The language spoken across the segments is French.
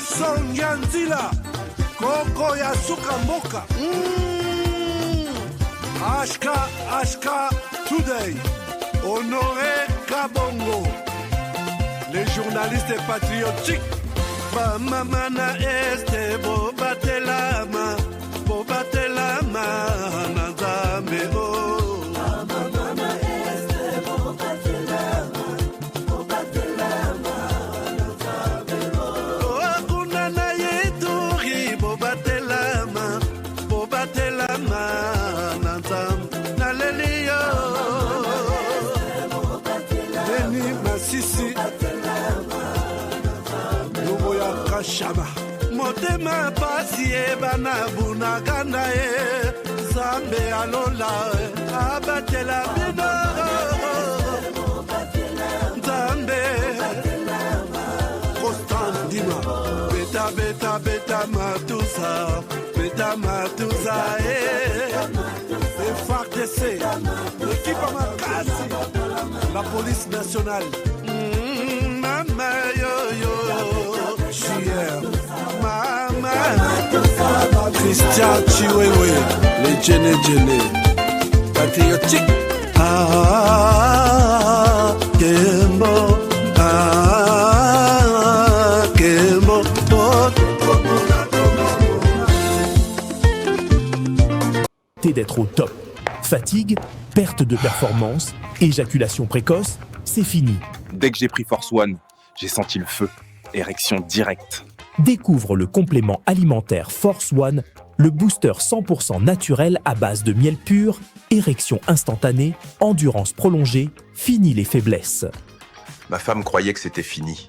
Wilson Yanzila, Coco Yasuka Moka. Ashka Today, Honoré Kabongo, les journalistes patriotiques. Bamamana este bobatelama, nazambe o. Bamamana este bobatelama, nazambe o. Akuna na yeturi bobatelama, nazambe nalelio. Deni Masisi. Shaba motema pasi bana bunagana zambe alola abatela bino zambe Constant Dima beta matusa FARDC l'équipe à Makasi la police nationale mama yo Mama Christian Chiwewe les Djene patriotique Kembo d'être au top. Fatigue, perte de performance, éjaculation précoce, c'est fini. Dès que j'ai pris Force One, j'ai senti le feu. Érection directe. Découvre le complément alimentaire Force One, le booster 100% naturel à base de miel pur, érection instantanée, endurance prolongée, fini les faiblesses. Ma femme croyait que c'était fini.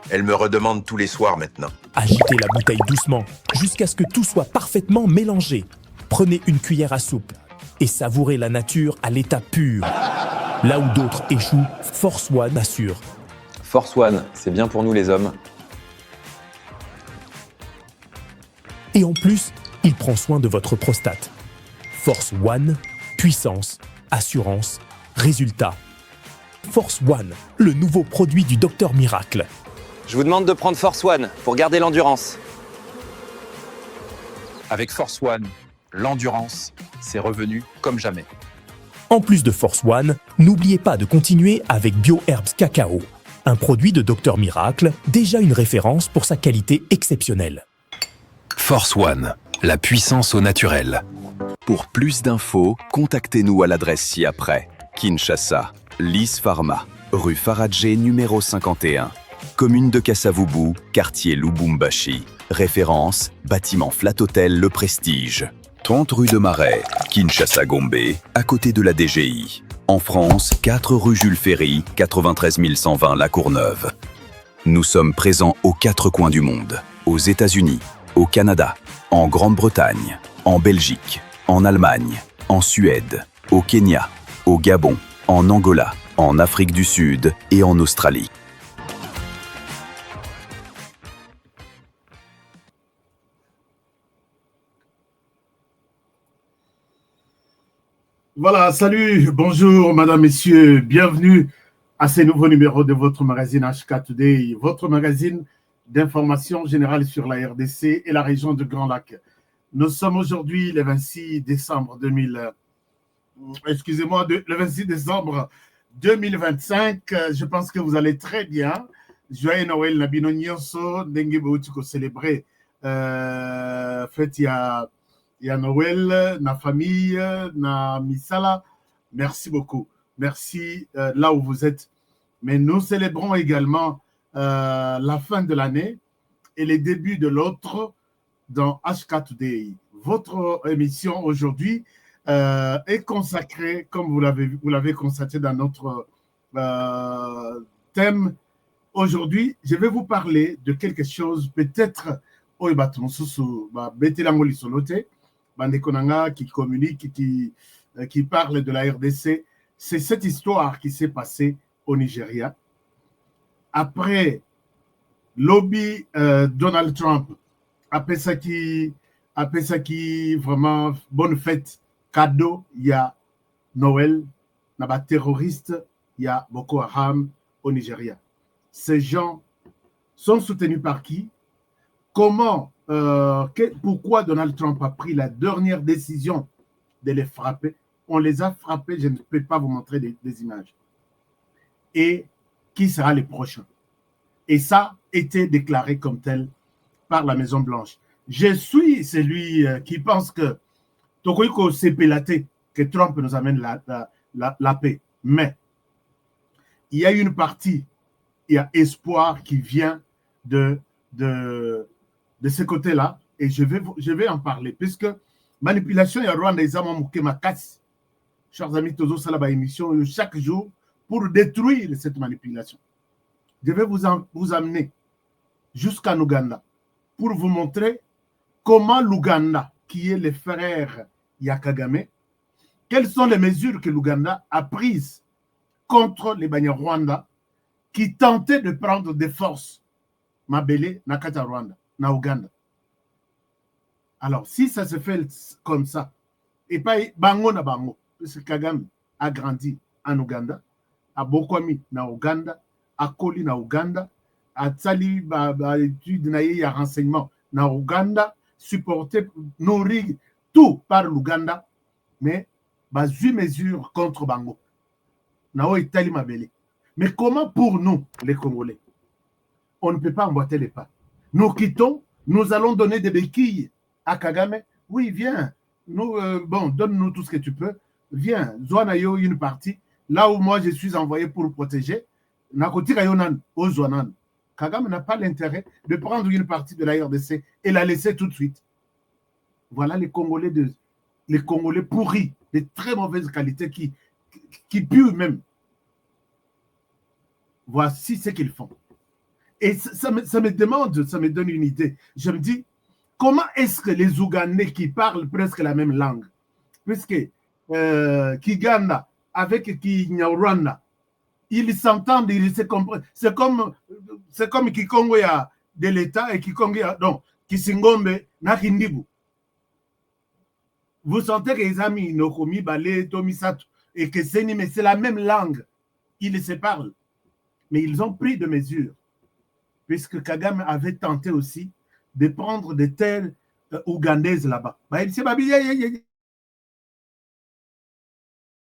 Elle me redemande tous les soirs maintenant. Agitez la bouteille doucement, jusqu'à ce que tout soit parfaitement mélangé. Prenez une cuillère à soupe et savourez la nature à l'état pur. Là où d'autres échouent, Force One assure. Force One, c'est bien pour nous les hommes. Et en plus, il prend soin de votre prostate. Force One, puissance, assurance, résultat. Force One, le nouveau produit du Docteur Miracle. Je vous demande de prendre Force One pour garder l'endurance. Avec Force One, l'endurance, c'est revenu comme jamais. En plus de Force One, n'oubliez pas de continuer avec BioHerbs Cacao, un produit de Docteur Miracle, déjà une référence pour sa qualité exceptionnelle. Force One, la puissance au naturel. Pour plus d'infos, contactez-nous à l'adresse ci-après. Kinshasa, Lys Pharma, rue Faradjé numéro 51. Commune de Kassavubu, quartier Lubumbashi. Référence, bâtiment Flat Hotel Le Prestige. 30 rue de Marais, Kinshasa Gombe, à côté de la DGI. En France, 4 rue Jules Ferry, 93 120 La Courneuve. Nous sommes présents aux 4 coins du monde. Aux États-Unis, au Canada, en Grande-Bretagne, en Belgique, en Allemagne, en Suède, au Kenya, au Gabon, en Angola, en Afrique du Sud et en Australie. Voilà, salut, bonjour, madame, messieurs, bienvenue à ce nouveau numéro de votre magazine HK Today, votre magazine d'information générale sur la RDC et la région de Grand Lac. Nous sommes aujourd'hui le 26 décembre 2025. Je pense que vous allez très bien. Joyeux Noël, Nabino Nyonso, Dengue Boutiko célébrer fête il y a Noël, na famille, na misala. Merci beaucoup. Merci là où vous êtes. Mais nous célébrons également la fin de l'année et les débuts de l'autre dans HK Today. Votre émission aujourd'hui est consacrée, comme vous l'avez constaté dans notre thème. Aujourd'hui, je vais vous parler de quelque chose peut-être qui communique, qui parle de la RDC. C'est cette histoire qui s'est passée au Nigeria. Après lobby Donald Trump, après ça qui vraiment bonne fête, cadeau, il y a Noël, il y a terroriste, il y a Boko Haram au Nigeria. Ces gens sont soutenus par qui? pourquoi Donald Trump a pris la dernière décision de les frapper. On les a frappés, je ne peux pas vous montrer des images. Et qui sera le prochain? Et ça a été déclaré comme tel par la Maison-Blanche. Je suis celui qui pense que Tokoiko s'est pélaté, que Trump nous amène la paix. Mais il y a une partie, il y a espoir qui vient de ce côté-là, et je vais en parler, puisque manipulation et Rwanda, ils ont ma casse. Chers amis, Tozo Salaba émission chaque jour pour détruire cette manipulation. Je vais vous amener jusqu'en Ouganda pour vous montrer comment l'Ouganda, qui est le frère Yakagame, quelles sont les mesures que l'Ouganda a prises contre les Banyarwanda qui tentaient de prendre des forces Mabele, Nakata Rwanda, na Ouganda. Alors, si ça se fait comme ça, et pas Bango na Bango, parce que Kagame a grandi en Ouganda, à Bokwami na Ouganda, à Koli na Ouganda, à Tsali, étude na renseignement na Ouganda, supporté, nourri, tout par l'Ouganda, mais une mesure contre Bango. Nao Itali Mabele. Mais comment pour nous, les Congolais, on ne peut pas emboîter les pas? Nous quittons, nous allons donner des béquilles à Kagame. Oui, viens, donne-nous tout ce que tu peux. Viens, Zouanayo une partie. Là où moi je suis envoyé pour protéger, Nakotika Yonan, Ozouanan. Kagame n'a pas l'intérêt de prendre une partie de la RDC et la laisser tout de suite. Voilà les Congolais pourris, de très mauvaise qualité qui puent même. Voici ce qu'ils font. Et ça me donne une idée. Je me dis, comment est-ce que les Ougandais qui parlent presque la même langue, puisque Kiganda avec Kinyarwanda, ils s'entendent, ils se comprennent. C'est comme Kikongo ya de l'État et Kikongo ya, donc, Kisingombe na Kindibu. Vous sentez que les amis Nokomi, Balé, Tomisato et que c'est la même langue. Ils se parlent. Mais ils ont pris des mesures. Puisque Kagame avait tenté aussi de prendre des terres ougandaises là-bas.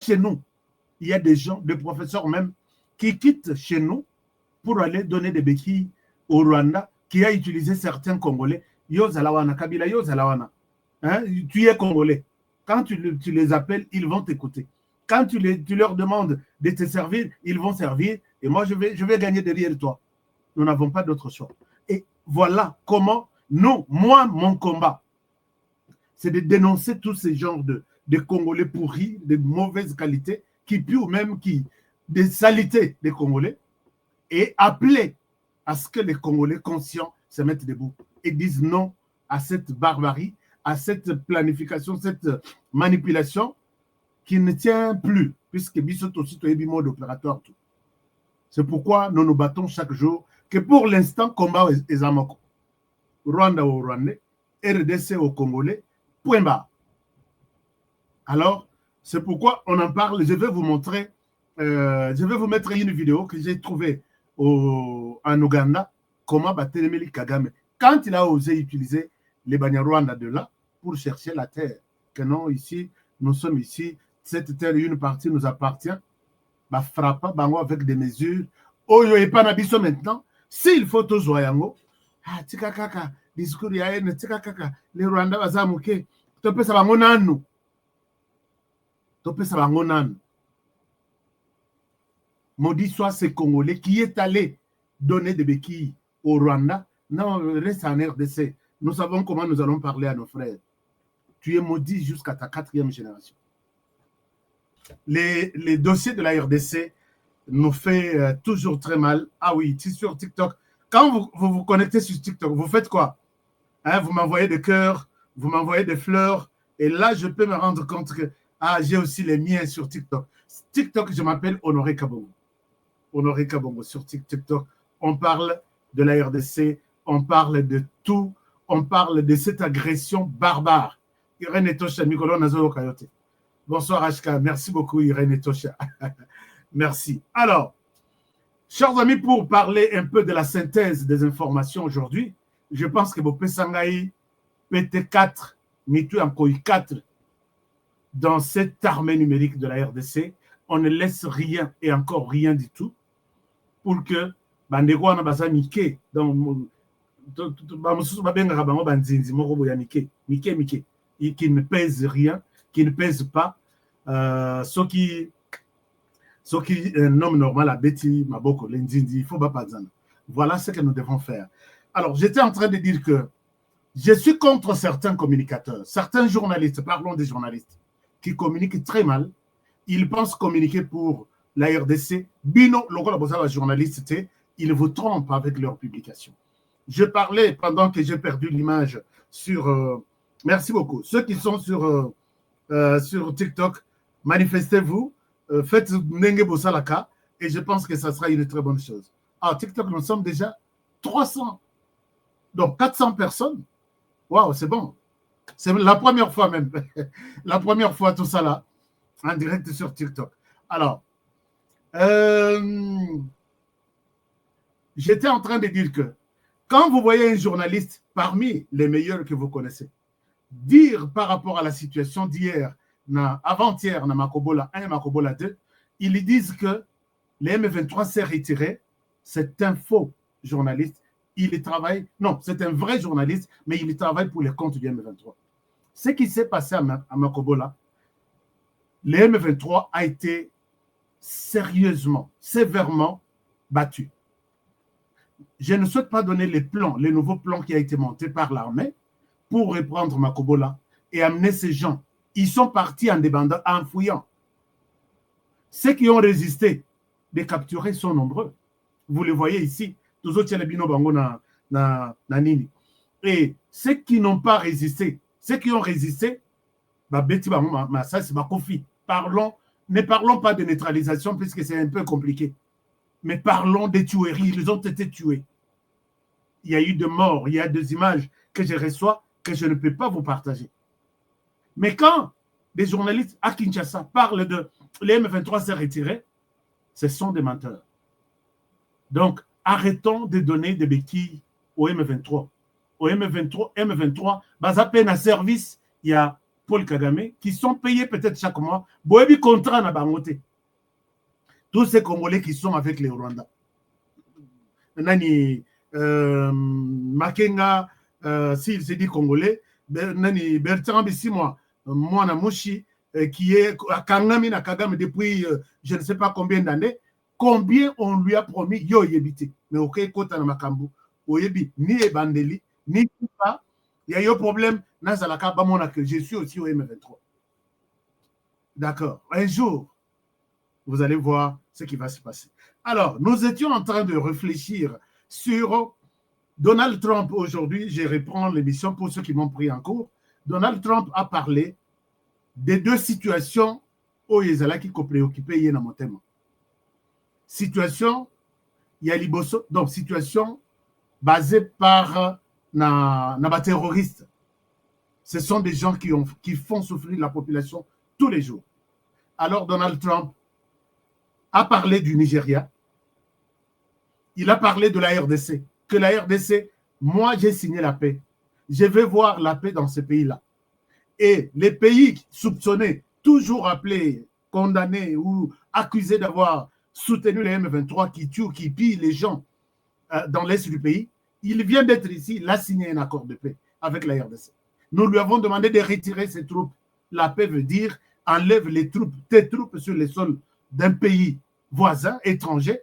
Chez nous, il y a des gens, des professeurs même, qui quittent chez nous pour aller donner des béquilles au Rwanda, qui a utilisé certains Congolais. Yo Zalawana, Kabila, Yo Zalawana. Hein? Tu es Congolais. Quand tu les appelles, ils vont t'écouter. Quand tu leur demandes de te servir, ils vont servir. Et moi, je vais gagner derrière toi. Nous n'avons pas d'autre choix. Et voilà comment moi, mon combat, c'est de dénoncer tous ces genres de Congolais pourris, de mauvaise qualité, qui puent ou même des saletés des Congolais, et appeler à ce que les Congolais conscients se mettent debout et disent non à cette barbarie, à cette planification, cette manipulation qui ne tient plus, puisque Bissot aussi est du mode opératoire. C'est pourquoi nous nous battons chaque jour, que pour l'instant, combat est Amoko. Rwanda au Rwandais, RDC au Congolais, point barre. Alors, c'est pourquoi on en parle. Je vais vous montrer, je vais vous mettre une vidéo que j'ai trouvée en Ouganda, comment battre Kagame. Quand il a osé utiliser les Banyarwanda de là pour chercher la terre, que non, ici, nous sommes ici, cette terre, une partie nous appartient, bah, frappa bango avec des mesures. Oyo et Panabiso maintenant, s'il faut tous voyango, ah, tika kaka, discours ya haine, tika kaka, les Rwandais bazamuke, tope sa bango nanu. Tope sa bango nanu. Maudit soit ce Congolais qui est allé donner des béquilles au Rwanda. Non, reste en RDC. Nous savons comment nous allons parler à nos frères. Tu es maudit jusqu'à ta 4e génération. Les dossiers de la RDC nous fait toujours très mal. Ah oui, c'est sur TikTok. Quand vous vous connectez sur TikTok, vous faites quoi? Hein, vous m'envoyez des cœurs, vous m'envoyez des fleurs. Et là, je peux me rendre compte que j'ai aussi les miens sur TikTok. TikTok, je m'appelle Honoré Kabongo. Honoré Kabongo sur TikTok. On parle de la RDC, on parle de tout, on parle de cette agression barbare. Irène Etosha, Mikolo Nazoro Kayote. Bonsoir HK, merci beaucoup Irène Etosha. Merci. Alors, chers amis, pour parler un peu de la synthèse des informations aujourd'hui, je pense que Bopesangaï, PT4, Mitu Ankoï 4, dans cette armée numérique de la RDC, on ne laisse rien et encore rien du tout pour que Bandego na basa Mike dans Mike qui ne pèse rien, qui ne pèse pas, ce qui un homme normal a Betty Maboko, l'Indindi, il faut pas. Voilà ce que nous devons faire. Alors, j'étais en train de dire que je suis contre certains communicateurs, certains journalistes, parlons des journalistes, qui communiquent très mal. Ils pensent communiquer pour la RDC. Bino, le journaliste, ils vous trompent avec leurs publications. Je parlais pendant que j'ai perdu l'image sur... merci beaucoup. Ceux qui sont sur TikTok, manifestez-vous, faites Nenge Bosalaka, et je pense que ça sera une très bonne chose. À TikTok, nous sommes déjà 300. Donc 400 personnes. Waouh, c'est bon. C'est la première fois même. La première fois, tout ça là, en direct sur TikTok. Alors, j'étais en train de dire que quand vous voyez un journaliste parmi les meilleurs que vous connaissez, dire par rapport à la situation d'hier, avant-hier, na Makobola 1 et Makobola 2, ils disent que les M23 s'est retiré. C'est un faux journaliste. Il travaille, non, c'est un vrai journaliste, mais il travaille pour les comptes du M23. Ce qui s'est passé à Makobola, le M23 a été sérieusement, sévèrement battu. Je ne souhaite pas donner les plans, les nouveaux plans qui ont été montés par l'armée pour reprendre Makobola et amener ces gens. Ils sont partis en débandant, en fouillant. Ceux qui ont résisté, les capturés sont nombreux. Vous les voyez ici. Tous autres, les bino bango na nini. Et ceux qui n'ont pas résisté, ceux qui ont résisté, ça c'est ma confie. Ne parlons pas de neutralisation puisque c'est un peu compliqué. Mais parlons des tueries. Ils ont été tués. Il y a eu des morts, il y a des images que je reçois que je ne peux pas vous partager. Mais quand des journalistes à Kinshasa parlent de les M23 s'est retiré, ce sont des menteurs. Donc, arrêtons de donner des béquilles au M23. Au M23, à peine à service, il y a Paul Kagame qui sont payés peut-être chaque mois. Boebi contrat na bangote. Tous ces Congolais qui sont avec les Rwandais. Nani Makenga, s'il se dit Congolais, Nani Bertrand Bissimois, Mwana Moshi, qui est à Kangami na Kagame depuis je ne sais pas combien d'années. Combien on lui a promis yo yebité. Mais ok, kota na makambu. Oyebi, ni ebandeli, ni tout ça. Il y a eu un problème. Que je suis aussi au M23. D'accord. Un jour, vous allez voir ce qui va se passer. Alors, nous étions en train de réfléchir sur Donald Trump aujourd'hui. Je reprends l'émission pour ceux qui m'ont pris en cours. Donald Trump a parlé des deux situations où il y a qui préoccupé dans mon thème. Situation, il y a Liboso, donc situation basée par les terroristes. Ce sont des gens qui font souffrir la population tous les jours. Alors Donald Trump a parlé du Nigeria. Il a parlé de la RDC. Que la RDC, moi j'ai signé la paix. Je veux voir la paix dans ce pays-là. Et les pays soupçonnés, toujours appelés, condamnés ou accusés d'avoir soutenu les M23 qui tuent, qui pillent les gens dans l'est du pays, il vient d'être ici, il a signé un accord de paix avec la RDC. Nous lui avons demandé de retirer ses troupes. La paix veut dire enlève tes troupes sur les sols d'un pays voisin, étranger,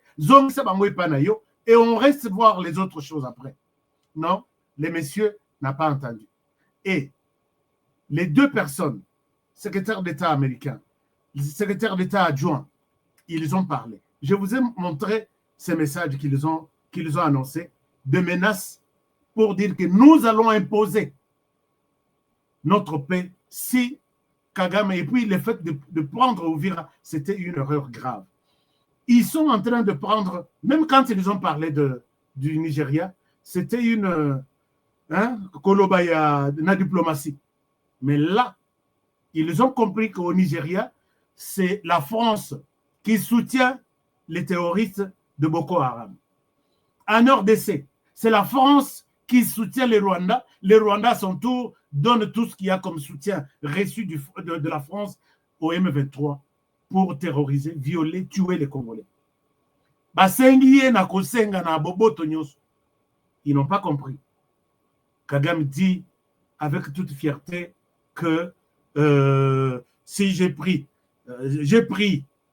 et on reste voir les autres choses après. Non, les messieurs n'ont pas entendu. Et les deux personnes, secrétaire d'État américain, secrétaire d'État adjoint, ils ont parlé. Je vous ai montré ces messages qu'ils ont annoncés, de menaces pour dire que nous allons imposer notre paix si Kagame, et puis le fait de prendre Uvira, c'était une erreur grave. Ils sont en train de prendre, même quand ils ont parlé du Nigeria, c'était une kolobaya, la diplomatie. Mais là, ils ont compris qu'au Nigeria, c'est la France qui soutient les terroristes de Boko Haram. En RDC, c'est la France qui soutient les Rwandais à son tour donne tout ce qu'il y a comme soutien reçu de la France au M23 pour terroriser, violer, tuer les Congolais. Ils n'ont pas compris. Kagame dit avec toute fierté que si j'ai pris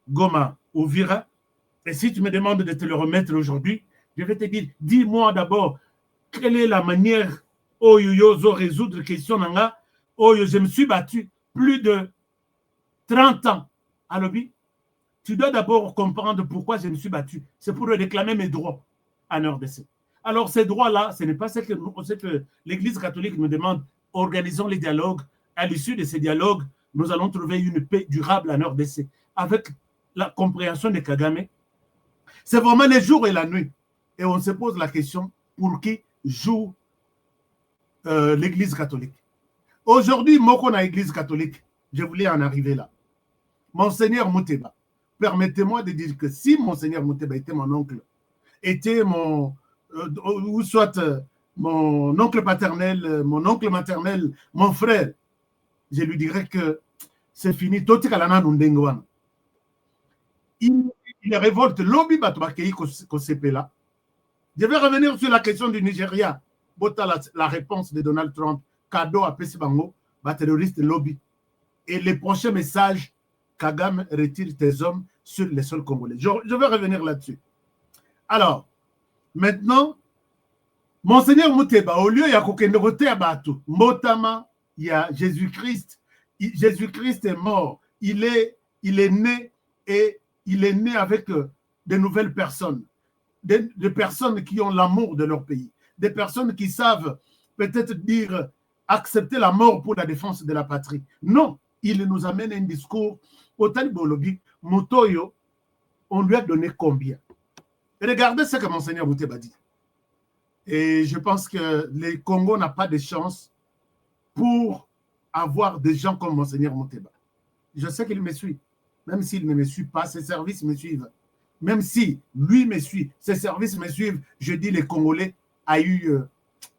Goma ou Vira, et si tu me demandes de te le remettre aujourd'hui, je vais te dire, dis-moi d'abord quelle est la manière de résoudre la question. Je me suis battu plus de 30 ans à l'objet. Tu dois d'abord comprendre pourquoi je me suis battu. C'est pour réclamer mes droits en RDC. Alors, ces droits-là, ce n'est pas ce que l'Église catholique nous demande. Organisons les dialogues. À l'issue de ces dialogues, nous allons trouver une paix durable en RDC avec la compréhension de Kagame. C'est vraiment les jours et la nuit. Et on se pose la question, pour qui joue l'Église catholique? Aujourd'hui, moi, qu'on a l'Église catholique, je voulais en arriver là. Monseigneur Mouteba, permettez-moi de dire que si Monseigneur Mouteba était mon oncle, était ou soit mon oncle paternel, mon oncle maternel, mon frère, je lui dirais que c'est fini. Il révolte lobby batubakei là. Je vais revenir sur la question du Nigeria. La réponse de Donald Trump, cadeau à Pesibango, terroriste lobby. Et les prochains messages, Kagame retire tes hommes sur les sols congolais. Je vais revenir là-dessus. Alors, maintenant, Monseigneur Mouteba, au lieu il y a Kokenogote Abatu, Motama, il y a Jésus-Christ. Jésus-Christ est mort. Il est né et il est né avec de nouvelles personnes. Des personnes qui ont l'amour de leur pays. Des personnes qui savent peut-être dire accepter la mort pour la défense de la patrie. Non, il nous amène un discours. Au Talibolobi, Motoyo, on lui a donné combien? Regardez ce que Monseigneur Mouteba dit. Et je pense que le Congo n'a pas de chance pour avoir des gens comme Monseigneur Mouteba. Je sais qu'il me suit. Même s'il ne me suit pas, ses services me suivent. Même si lui me suit, ses services me suivent, je dis les Congolais a eu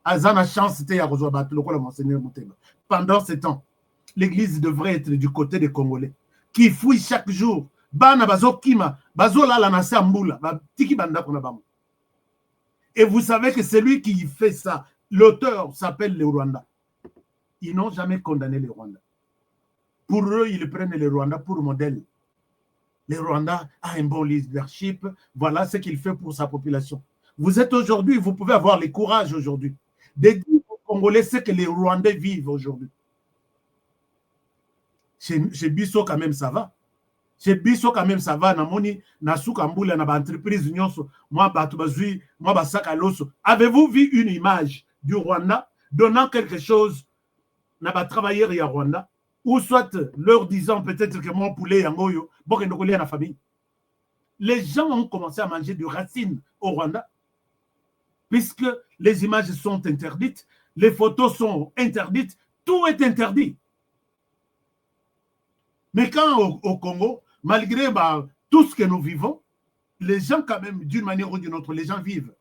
Azana chance le Monseigneur Mouteba. Pendant ce temps, l'Église devrait être du côté des Congolais qui fouillent chaque jour. Et vous savez que celui qui fait ça, l'auteur s'appelle le Rwanda. Ils n'ont jamais condamné le Rwanda. Pour eux, ils prennent le Rwanda pour modèle. Le Rwanda a un bon leadership. Voilà ce qu'il fait pour sa population. Vous êtes aujourd'hui, vous pouvez avoir le courage aujourd'hui de dire aux Congolais ce que les Rwandais vivent aujourd'hui. Chez Bisso, quand même, ça va. Chez Bisso, quand même, ça va. Namoni, Nasuka Mboula, na entreprise nyonso, moi, Batubazui, moi, Basaka Loso. Avez-vous vu une image du Rwanda donnant quelque chose na ba travailleurs ya Rwanda, ou soit leur disant peut-être que mon poulet yangoyo, bon, que nous la famille. Les gens ont commencé à manger du racine au Rwanda, puisque les images sont interdites, les photos sont interdites, tout est interdit. Mais quand au Congo, malgré tout ce que nous vivons, les gens quand même, d'une manière ou d'une autre, les gens vivent.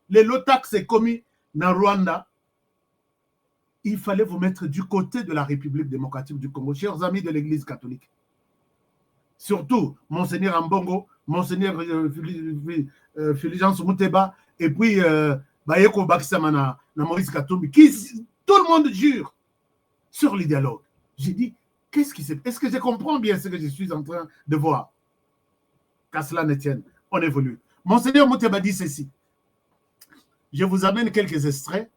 Les lotax est commis dans Rwanda. Il fallait vous mettre du côté de la République démocratique du Congo, chers amis de l'Église catholique. Surtout, Monseigneur Ambongo, Monseigneur Fulgence Mouteba, et puis Bayeko Bakisama na Maurice Katumbi, qui tout le monde jure sur le dialogue. J'ai dit, qu'est-ce qui s'est... Est-ce que je comprends bien ce que je suis en train de voir? Qu'à cela ne tienne, on évolue. Monseigneur Mouteba dit ceci. Je vous amène quelques extraits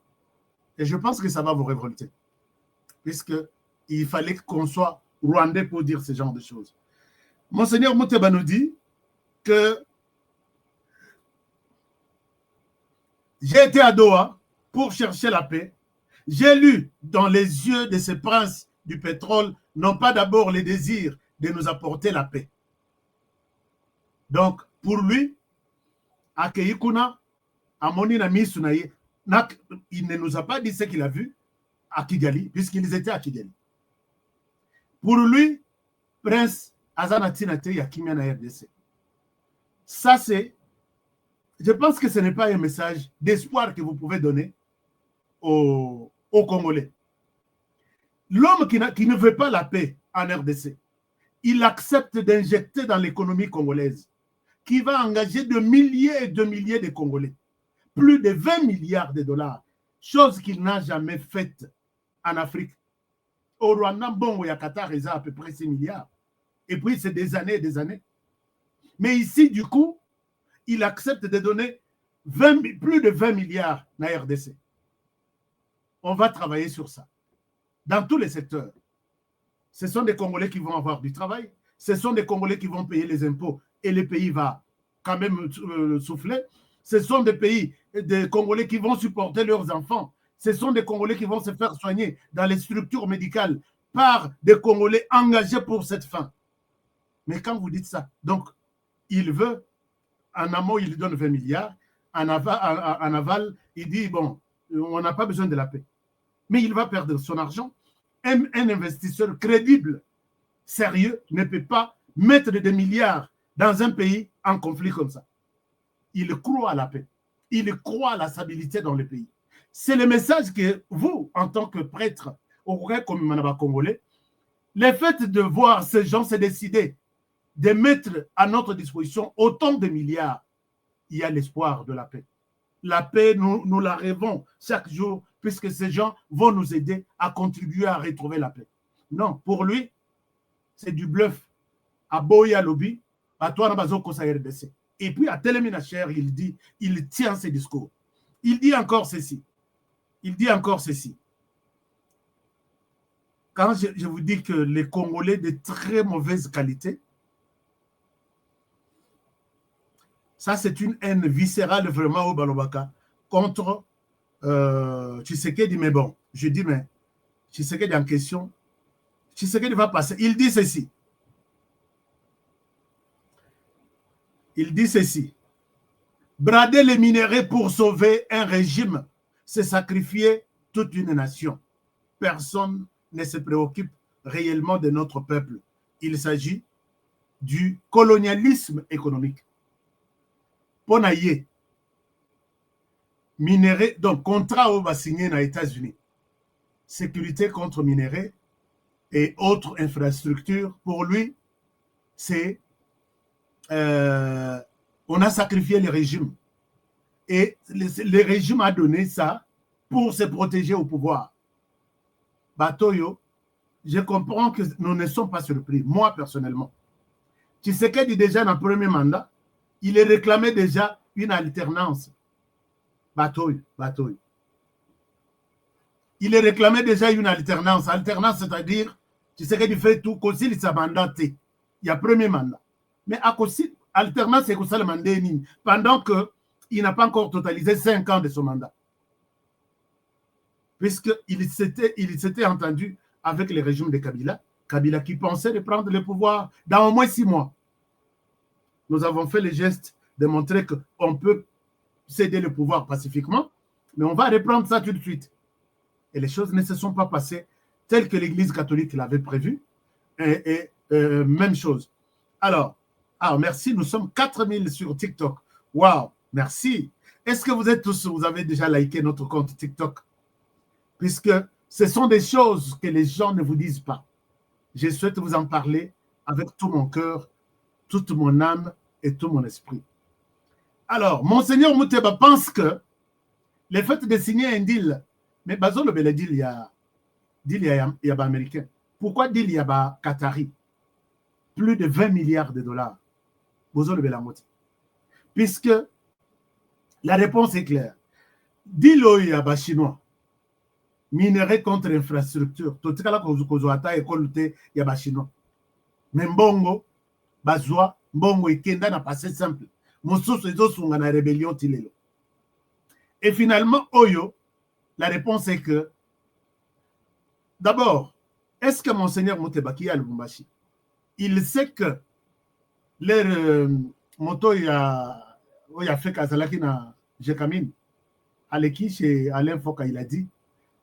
et je pense que ça va vous révolter. Puisqu'il fallait qu'on soit rwandais pour dire ce genre de choses. Monseigneur Mouteba nous dit que j'ai été à Doha pour chercher la paix. J'ai lu dans les yeux de ces princes du pétrole, non pas d'abord le désir de nous apporter la paix. Donc, pour lui, Akeikuna, Amoni Namisunaye, il ne nous a pas dit ce qu'il a vu à Kigali, puisqu'ils étaient à Kigali. Pour lui, Prince Azanatinate Yakimia na RDC. Ça, c'est... Je pense que ce n'est pas un message d'espoir que vous pouvez donner aux Congolais. L'homme qui ne veut pas la paix en RDC, il accepte d'injecter dans l'économie congolaise, qui va engager de milliers et de milliers de Congolais, plus de 20 milliards de dollars, chose qu'il n'a jamais faite en Afrique. Au Rwanda, bon, il y a Qatar, ils ont à peu près 6 milliards. Et puis, c'est des années et des années. Mais ici, du coup, il accepte de donner plus de 20 milliards à la RDC. On va travailler sur ça, dans tous les secteurs. Ce sont des Congolais qui vont avoir du travail, ce sont des Congolais qui vont payer les impôts et le pays va quand même souffler. Ce sont des Congolais qui vont supporter leurs enfants. Ce sont des Congolais qui vont se faire soigner dans les structures médicales par des Congolais engagés pour cette fin. Mais quand vous dites ça, donc, il veut, en amont, il donne 20 milliards, en aval, il dit, bon, on n'a pas besoin de la paix. Mais il va perdre son argent. Un investisseur crédible, sérieux, ne peut pas mettre des milliards dans un pays en conflit comme ça. Il croit à la paix. Il croit à la stabilité dans le pays. C'est le message que vous, en tant que prêtre, au comme Manaba Congolais, le fait de voir ces gens se décider de mettre à notre disposition autant de milliards, il y a l'espoir de la paix. La paix, nous la rêvons chaque jour, puisque ces gens vont nous aider à contribuer à retrouver la paix. Non, pour lui, c'est du bluff. À Boya Lobby, à toi, RDC. Et puis à Télémina Cher, il tient ses discours. Il dit encore ceci. Quand je vous dis que les Congolais de très mauvaise qualité, ça c'est une haine viscérale vraiment au Balobaka contre Tshisekedi. Mais bon, je dis, mais Tshisekedi en question, Tshisekedi va passer. Il dit ceci. Brader les minéraux pour sauver un régime, c'est sacrifier toute une nation. Personne ne se préoccupe réellement de notre peuple. Il s'agit du colonialisme économique. Ponaye, minéraux, donc contrat au va signer aux États-Unis. Sécurité contre minéraux et autres infrastructures, pour lui, c'est on a sacrifié le régime. Et le régime a donné ça pour se protéger au pouvoir. Batoyo, je comprends que nous ne sommes pas surpris, moi personnellement. Tshisekedi déjà dans le premier mandat, il est réclamé déjà une alternance. Batoyo. Il est réclamé déjà une alternance. Alternance, c'est-à-dire, Tshisekedi fait tout, comme s'il s'est mandaté. Il y a premier mandat. Mais à cause alternance, c'est comme ça le mandat pendant qu'il n'a pas encore totalisé 5 ans de son mandat. Puisqu'il s'était entendu avec le régime de Kabila qui pensait de prendre le pouvoir dans au moins 6 mois. Nous avons fait le geste de montrer qu'on peut céder le pouvoir pacifiquement, mais on va reprendre ça tout de suite. Et les choses ne se sont pas passées telles que l'Église catholique l'avait prévu. Et même chose. Alors, merci, nous sommes 4000 sur TikTok. Waouh, merci. Est-ce que vous avez déjà liké notre compte TikTok? Puisque ce sont des choses que les gens ne vous disent pas. Je souhaite vous en parler avec tout mon cœur, toute mon âme et tout mon esprit. Alors, Monseigneur Mouteba pense que le fait de signer un deal, mais Bazo le bel deal, il y a américain. Pourquoi deal il y a Qatari? Plus de 20 milliards de dollars. Bazo le bel puisque la réponse est claire. Deal il y a chinois. Minerai contre infrastructure. Tout ce que école il y a chinois. Mais Mbongo, Bazoa, Mbongo et Kenda n'a pas assez simple. Na rébellion tilelo. Et finalement, Oyo, la réponse est que, d'abord, est-ce que Monseigneur Mouteba qui a le Lubumbashi, il sait que leur moto il a fait Kazalaki na Jekamine, Aleki chez Alain Foka, il a dit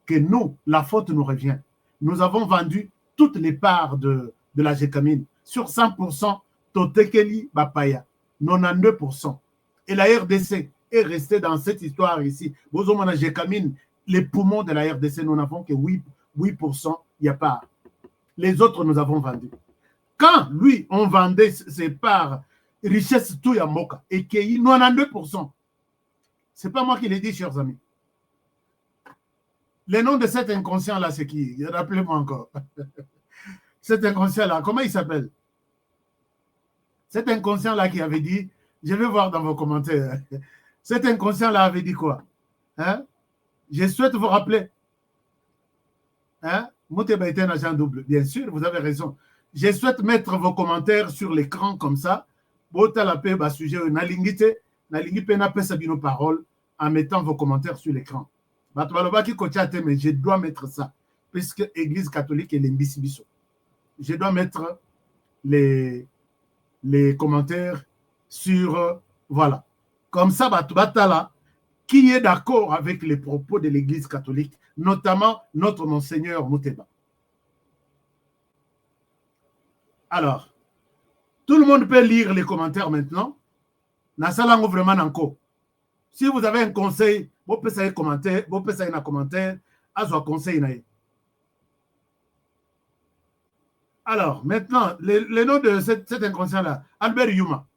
que nous, la faute nous revient. Nous avons vendu toutes les parts de la Jekamine. Sur 100%, Totekeli Bapaya. 92%. Et la RDC est restée dans cette histoire ici. Bozomana Jekamine, les poumons de la RDC, nous n'avons que 8%, il n'y a pas. Les autres, nous avons vendu. Quand, lui, on vendait ses parts, richesse tout Yamboka, et qu'il y a 92%, ce n'est pas moi qui l'ai dit, chers amis. Le nom de cet inconscient-là, c'est qui? Rappelez-moi encore. Cet inconscient-là, comment il s'appelle? Cet inconscient-là qui avait dit, je vais voir dans vos commentaires, cet inconscient-là avait dit quoi? Hein? Je souhaite vous rappeler. Hein? Mouteba était un agent double. Bien sûr, vous avez raison. Je souhaite mettre vos commentaires sur l'écran comme ça. Bota la paix, sujet, nalingite, nalingipe na pesa bino parole en mettant vos commentaires sur l'écran. Mais je dois mettre ça, puisque l'Église catholique est l'embisibiso. Je dois mettre les commentaires sur, voilà. Comme ça, Batala, qui est d'accord avec les propos de l'Église catholique, notamment notre Monseigneur Mouteba. Alors, tout le monde peut lire les commentaires maintenant. Nasalango vraiment encore. Si vous avez un conseil, vous pouvez faire un commentaire, vous pouvez faire un commentaire, à ce conseil. Alors, maintenant, le nom de cet inconscient-là, Albert Yuma.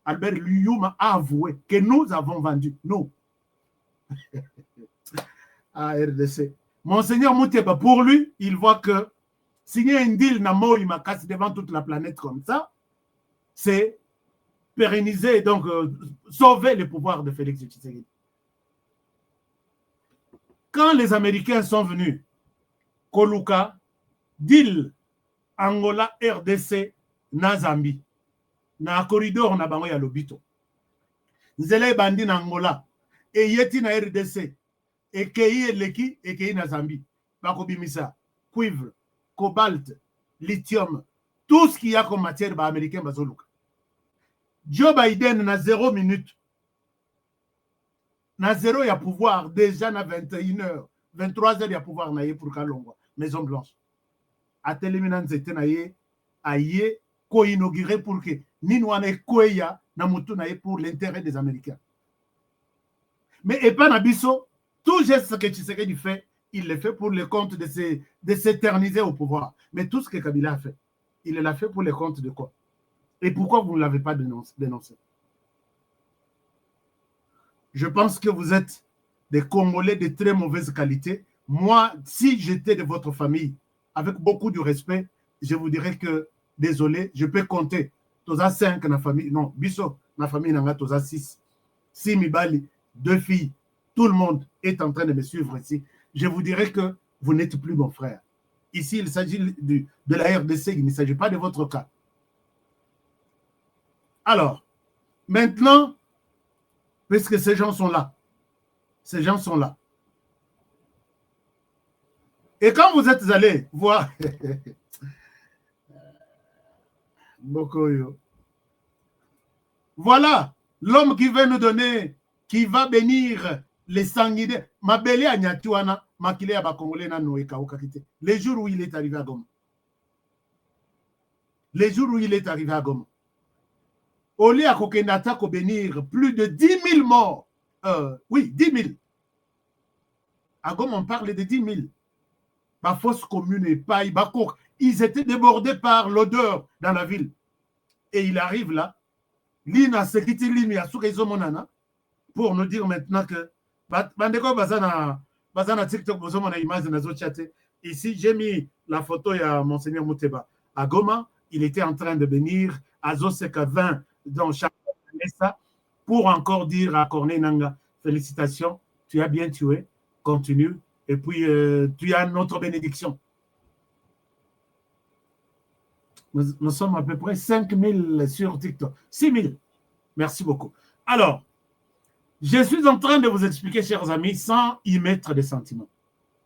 Albert Yuma a avoué que nous avons vendu, nous, à RDC. Monseigneur Mouteba, pour lui, il voit que signer un deal Namori Makasi devant toute la planète comme ça, c'est pérenniser, donc sauver le pouvoir de Félix Tshisekedi. Quand les Américains sont venus, Koluka, deal Angola, RDC, na Zambie, na corridor na bango ya lobito. Nzele bandi na Angola, et yeti na RDC, et kei eleki, et kei na Zambie. Bakobimisa, cuivre, cobalt, lithium, tout ce qu'il y a comme matière américaine bazoluka. Joe Biden na 0 minute. Na 0 il y a pouvoir déjà na 21h, 23h il y a pouvoir na pour Kalongwa, Maison Blanche. A téléminance était na aye ko inauguré pour que ninwane koya na mutu na pour l'intérêt des Américains. Mais et pas na biso, tout geste que Tshisekedi fait, il le fait pour le compte de s'éterniser au pouvoir. Mais tout ce que Kabila a fait, il l'a fait pour le compte de quoi? Et pourquoi vous ne l'avez pas dénoncé? Je pense que vous êtes des Congolais de très mauvaise qualité. Moi, si j'étais de votre famille, avec beaucoup de respect, je vous dirais que, désolé, je peux compter. Toza 5 na famille, non, Bisso, na famille nanga Toza 6. 6 Mibali, 2 filles, tout le monde est en train de me suivre ici. Je vous dirais que vous n'êtes plus mon frère. Ici, il s'agit de la RDC, il ne s'agit pas de votre cas. Alors, maintenant, puisque ces gens sont là, et quand vous êtes allés voir, voilà l'homme qui veut nous donner, qui va bénir les sanguinaires. Mabele a Nyatuana, Makile a Congolais na Noeka Okakite. Les jours où il est arrivé à Goma. Les jours où il est arrivé à Goma. Au lieu à Kokenata ko bénir plus de 10 000 morts. Oui, 10 000. À Goma, on parle de 10 000. Ma fausse commune et Paï, Bakour, ils étaient débordés par l'odeur dans la ville. Et il arrive là, Lina Sekiti Limi Monana, pour nous dire maintenant que Bandeko Bazana TikTok, Bozomona image de chaté. Ici, j'ai mis la photo à Monseigneur Mouteba. À Goma, il était en train de bénir Azoseka 20 dans chaque ça pour encore dire à Corneille Nanga, félicitations, tu as bien tué, continue. Et puis, tu as notre bénédiction. Nous sommes à peu près 5 000 sur TikTok. 6 000. Merci beaucoup. Alors, je suis en train de vous expliquer, chers amis, sans y mettre des sentiments,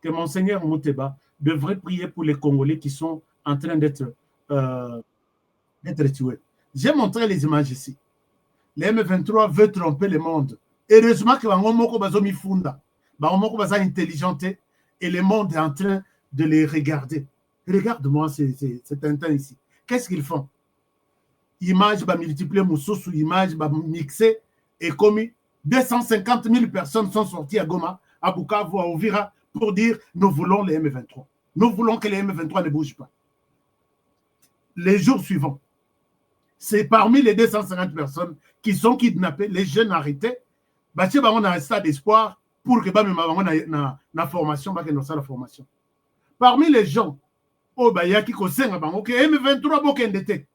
que Monseigneur Mouteba devrait prier pour les Congolais qui sont en train d'être tués. J'ai montré les images ici. Le M23 veut tromper le monde. Heureusement que Bangomoko Bazomi Funda. Bangomoko Baza intelligenté et le monde est en train de les regarder. Regarde-moi c'est un temps ici. Qu'est-ce qu'ils font? Images ba multiplier Moussoussou, images ba mixer et commis. 250 000 personnes sont sorties à Goma à Bukavu, à Ouvira, pour dire nous voulons les M23. Nous voulons que les M23 ne bougent pas. Les jours suivants, c'est parmi les 250 personnes qui sont kidnappées, les jeunes arrêtés, on a un stade d'espoir pour que la formation, la formation. Parmi les gens, M23,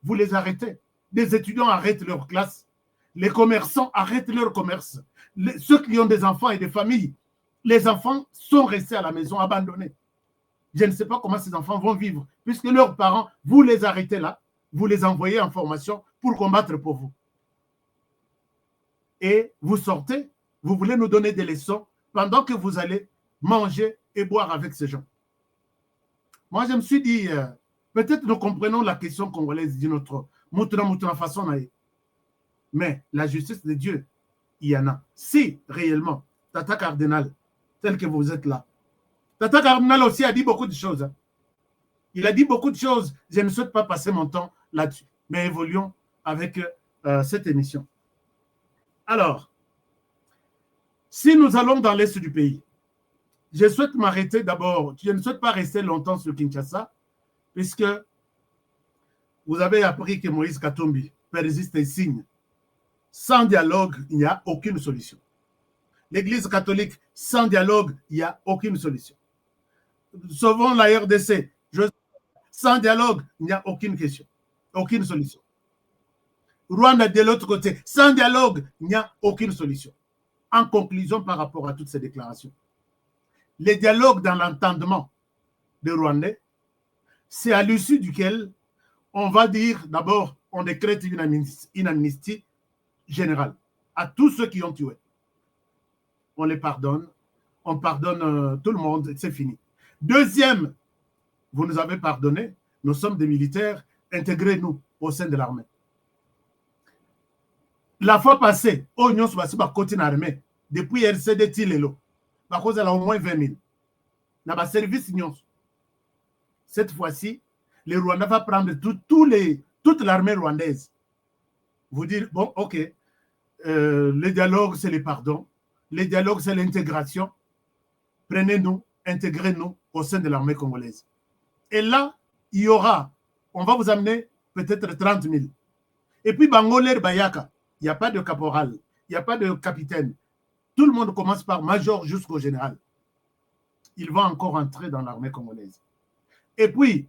vous les arrêtez. Les étudiants arrêtent leur classe. Les commerçants arrêtent leur commerce. Ceux qui ont des enfants et des familles, les enfants sont restés à la maison, abandonnés. Je ne sais pas comment ces enfants vont vivre, puisque leurs parents, vous les arrêtez là, vous les envoyez en formation pour combattre pour vous. Et vous sortez, vous voulez nous donner des leçons pendant que vous allez manger et boire avec ces gens. Moi, je me suis dit, peut-être nous comprenons la question congolaise d'une autre façon. Mais la justice de Dieu, il y en a. Si réellement, Tata Cardinal, tel que vous êtes là, Tata Cardinal aussi a dit beaucoup de choses. Il a dit beaucoup de choses. Je ne souhaite pas passer mon temps là-dessus. Mais évoluons avec cette émission. Alors, si nous allons dans l'est du pays, je souhaite m'arrêter d'abord. Je ne souhaite pas rester longtemps sur Kinshasa, puisque vous avez appris que Moïse Katumbi persiste et signe. Sans dialogue, il n'y a aucune solution. L'Église catholique, sans dialogue, il n'y a aucune solution. Sauvons la RDC. Sans dialogue, il n'y a aucune question, aucune solution. Rwanda de l'autre côté, sans dialogue, il n'y a aucune solution. En conclusion par rapport à toutes ces déclarations, les dialogues dans l'entendement des Rwandais, c'est à l'issue duquel on va dire d'abord, on décrète une amnistie générale à tous ceux qui ont tué. On les pardonne, on pardonne tout le monde, c'est fini. Deuxième, vous nous avez pardonné, nous sommes des militaires, intégrez-nous au sein de l'armée. La fois passée, Oignon Swasi va continuer l'armée, depuis RCD Tilelo, par cause elle a au moins 20 000. Dans le service Nyons. Cette fois-ci, les Rwandais vont prendre toute l'armée rwandaise. Vous dire, bon, ok, le dialogue, c'est le pardon. Le dialogue, c'est l'intégration. Prenez-nous, intégrez-nous au sein de l'armée congolaise. Et là, il y aura, on va vous amener peut-être 30 000. Et puis, Bangoler Bayaka, il n'y a pas de caporal, il n'y a pas de capitaine. Tout le monde commence par major jusqu'au général. Ils vont encore entrer dans l'armée congolaise. Et puis,